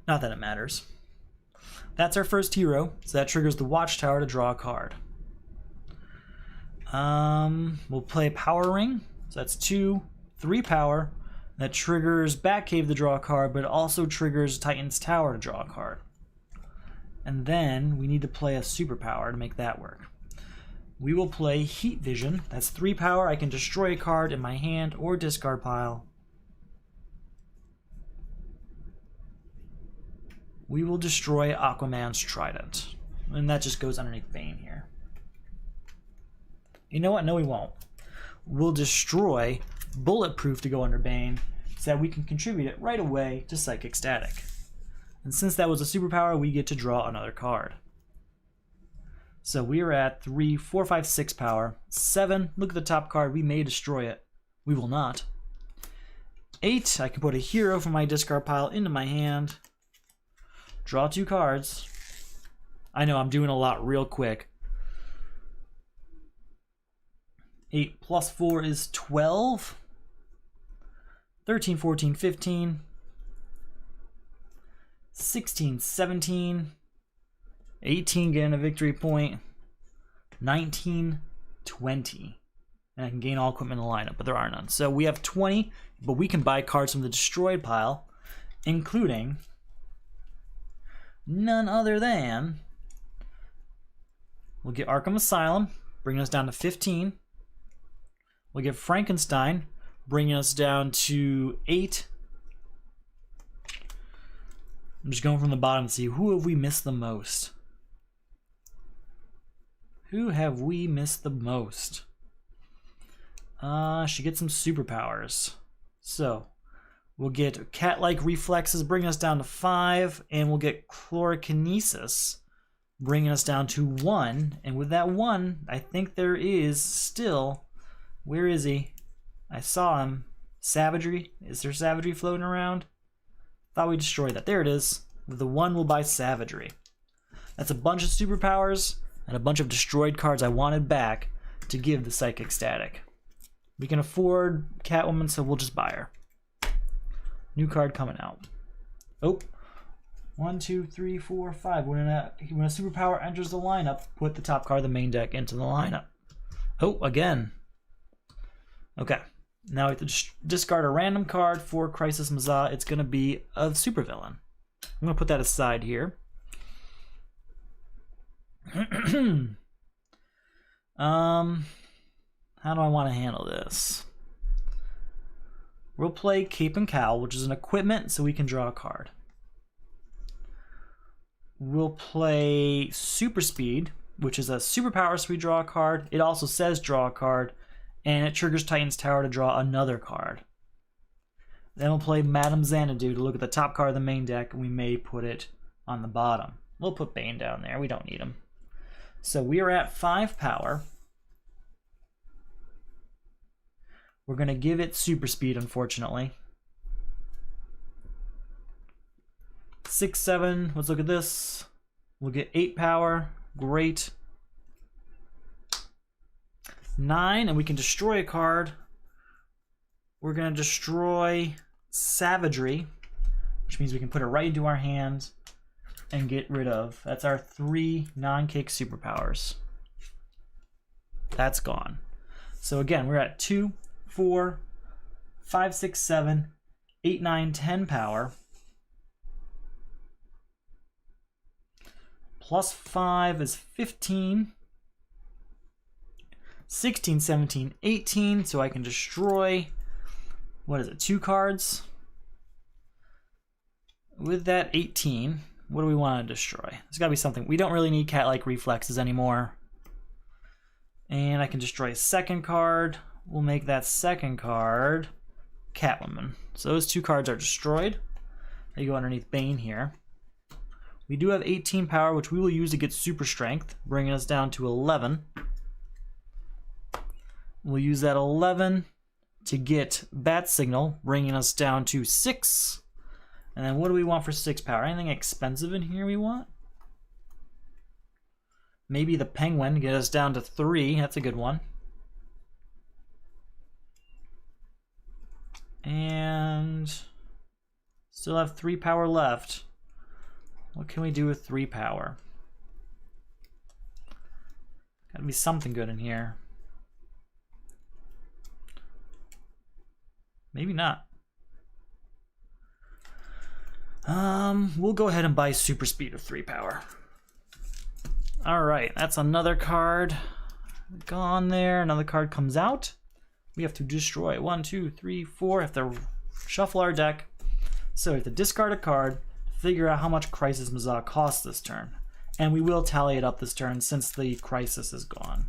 Not that it matters. That's our first hero, so that triggers the Watchtower to draw a card. We'll play Power Ring, so that's 2, 3 power. That triggers Batcave to draw a card, but it also triggers Titan's Tower to draw a card. And then we need to play a superpower to make that work. We will play Heat Vision, that's 3 power. I can destroy a card in my hand or discard pile. We will destroy Aquaman's Trident. And that just goes underneath Bane here. You know what? No, we won't. We'll destroy Bulletproof to go under Bane so that we can contribute it right away to Psychic Static. And since that was a superpower, we get to draw another card. So we are at 3, 4, 5, 6 power. 7, look at the top card. We may destroy it. We will not. 8, I can put a hero from my discard pile into my hand. Draw 2 cards. I know I'm doing a lot real quick. 8 plus 4 is 12. 13, 14, 15. 16, 17. 18, getting a victory point. 19, 20. And I can gain all equipment in the lineup, but there are none. So we have 20, but we can buy cards from the destroyed pile, including none other than, we'll get Arkham Asylum, bringing us down to 15. We'll get Frankenstein, bringing us down to 8. I'm just going from the bottom to see who have we missed the most. Who have we missed the most? She gets some superpowers. So we'll get Cat-like Reflexes, bringing us down to 5, and we'll get Chlorokinesis, bringing us down to 1. And with that 1, I think there is still, where is he? I saw him. Savagery. Is there Savagery floating around? Thought we destroyed that. There it is. With the 1, we'll buy Savagery. That's a bunch of superpowers and a bunch of destroyed cards I wanted back to give the Psychic Static. We can afford Catwoman, so we'll just buy her. New card coming out. Oh, 1, 2, 3, 4, 5. When a superpower enters the lineup, put the top card of the main deck into the lineup. Oh, again. Okay. Now we have to discard a random card for Crisis Mazah. It's going to be a supervillain. I'm going to put that aside here. How do I want to handle this? We'll play Cape and Cowl, which is an equipment, so we can draw a card. We'll play Super Speed, which is a superpower, so we draw a card. It also says draw a card, and it triggers Titan's Tower to draw another card. Then we'll play Madame Xanadu to look at the top card of the main deck, and we may put it on the bottom. We'll put Bane down there. We don't need him. So we are at 5 power. We're going to give it Super Speed, unfortunately. 6, 7. Let's look at this. We'll get 8 power. Great. 9, and we can destroy a card. We're going to destroy Savagery, which means we can put it right into our hands and get rid of. That's our 3 non-kick superpowers. That's gone. So again, we're at 2, 4, 5, 6, 7, 8, 9, 10 power. Plus 5 is 15. 16, 17, 18. So I can destroy, what is it, 2 cards? With that 18, what do we want to destroy? There's got to be something. We don't really need cat-like reflexes anymore. And I can destroy a second card. We'll make that second card Catwoman. So those 2 cards are destroyed. They go underneath Bane here. We do have 18 power, which we will use to get super strength, bringing us down to 11. We'll use that 11 to get bat signal, bringing us down to 6. And then what do we want for 6 power? Anything expensive in here we want? Maybe the penguin to get us down to 3. That's a good one. And still have 3 power left. What can we do with 3 power? Gotta be something good in here. Maybe not. We'll go ahead and buy super speed of 3 power. Alright, that's another card gone there. Another card comes out. We have to destroy 1, 2, 3, 4. Have to shuffle our deck. So we have to discard a card, figure out how much Crisis Mazah costs this turn. And we will tally it up this turn since the crisis is gone.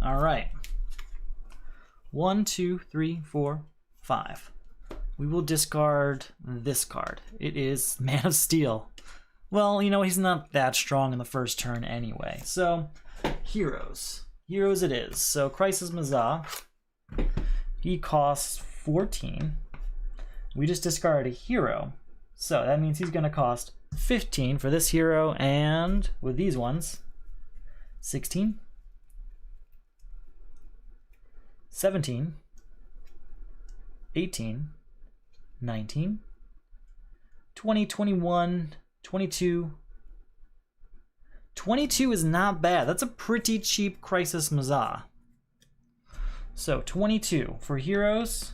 Alright. 1, 2, 3, 4, 5. We will discard this card. It is Man of Steel. Well, you know, he's not that strong in the first turn anyway. So, heroes. Heroes it is. So, Crisis Mazah, he costs 14. We just discarded a hero. So, that means he's going to cost 15 for this hero, and with these ones, 16, 17, 18, 19, 20, 21, 22. 22 is not bad. That's a pretty cheap Crisis Mazah. So 22 for heroes.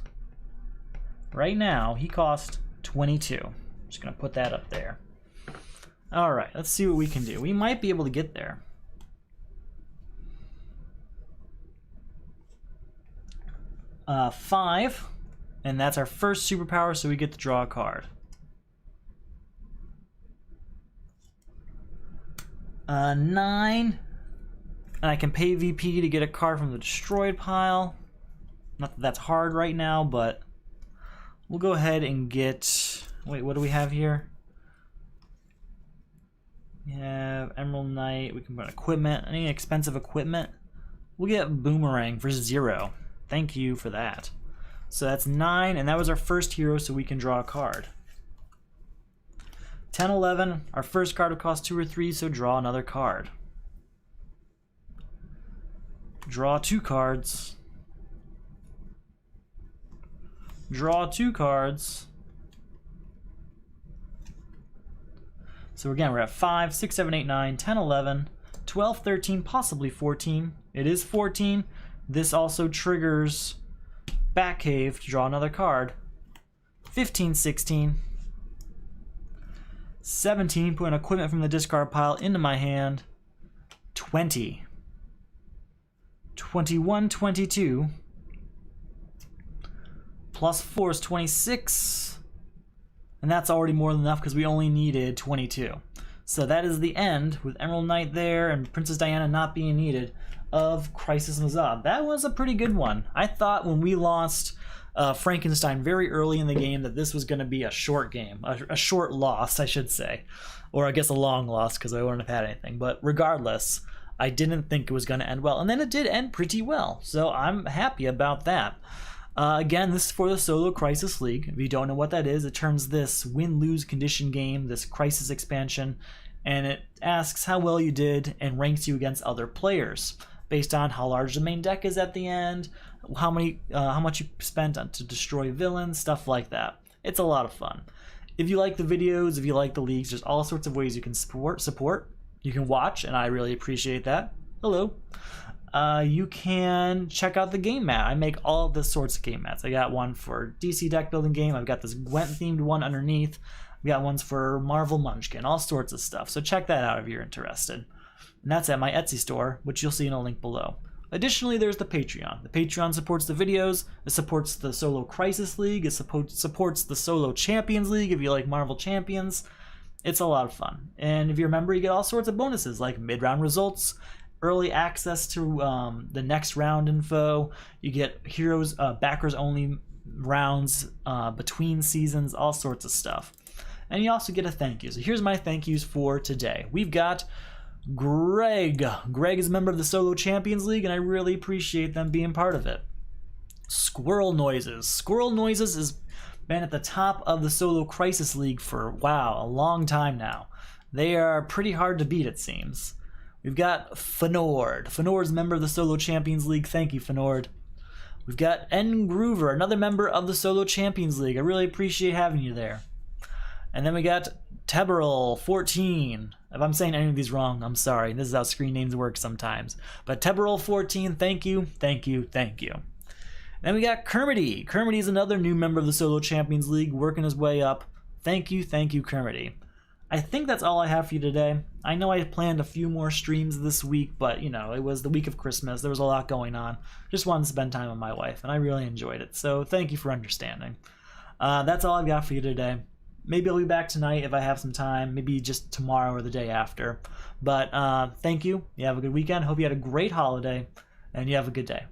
Right now, he costs 22. I'm just gonna put that up there. All right, let's see what we can do. We might be able to get there. Five, and that's our first superpower, so we get to draw a card. 9, and I can pay VP to get a card from the destroyed pile. Not that that's hard right now, but we'll go ahead and get, wait, what do we have here? We have Emerald Knight, we can put equipment, any expensive equipment. We'll get Boomerang for 0. Thank you for that. So that's 9, and that was our first hero, so we can draw a card. 10, 11, our first card will cost 2 or 3, so draw another card. Draw 2 cards. Draw 2 cards. So again, we're at 5, 6, 7, 8, 9, 10, 11, 12, 13, possibly 14. It is 14. This also triggers Batcave to draw another card. 15, 16. 17, putting equipment from the discard pile into my hand. 20. 21, 22. Plus 4 is 26. And that's already more than enough because we only needed 22. So that is the end, with Emerald Knight there and Princess Diana not being needed, of Crisis Mazah. That was a pretty good one. I thought when we lost Frankenstein very early in the game that this was going to be a short game, a short loss, I should say, or I guess a long loss because I wouldn't have had anything. But regardless, I didn't think it was going to end well, and then it did end pretty well, so I'm happy about that. Again, this is for the Solo Crisis League. If you don't know what that is, it turns this win-lose condition game, this Crisis expansion, and it asks how well you did and ranks you against other players based on how large the main deck is at the end, how much you spent on to destroy villains, stuff like that. It's a lot of fun. If you like the videos, if you like the leagues, there's all sorts of ways you can support. You can watch, and I really appreciate that. Hello. You can check out the game mat. I make all of this sorts of game mats. I got one for DC deck building game. I've got this Gwent themed one underneath. We got ones for Marvel Munchkin, all sorts of stuff. So check that out if you're interested. And that's at my Etsy store, which you'll see in a link below. Additionally, there's the Patreon. The Patreon supports the videos, it supports the Solo Crisis League, it supports the Solo Champions League if you like Marvel Champions. It's a lot of fun. And if you're a member, you get all sorts of bonuses like mid-round results, early access to the next round info, you get heroes, backers only rounds, between seasons, all sorts of stuff. And you also get a thank you. So here's my thank yous for today. We've got Greg. Greg is a member of the Solo Champions League, and I really appreciate them being part of it. Squirrel Noises. Squirrel Noises has been at the top of the Solo Crisis League for, wow, a long time now. They are pretty hard to beat, it seems. We've got Fenord. Fenord's a member of the Solo Champions League. Thank you, Fenord. We've got N. Groover, another member of the Solo Champions League. I really appreciate having you there. And then we got Teberal14. If I'm saying any of these wrong, I'm sorry. This is how screen names work sometimes. But Teberal14, thank you, thank you, thank you. Then we got Kermity. Kermity is another new member of the Solo Champions League, working his way up. Thank you, Kermity. I think that's all I have for you today. I know I planned a few more streams this week, but, you know, it was the week of Christmas. There was a lot going on. Just wanted to spend time with my wife, and I really enjoyed it. So thank you for understanding. That's all I've got for you today. Maybe I'll be back tonight if I have some time. Maybe just tomorrow or the day after. But thank you. You have a good weekend. Hope you had a great holiday, and you have a good day.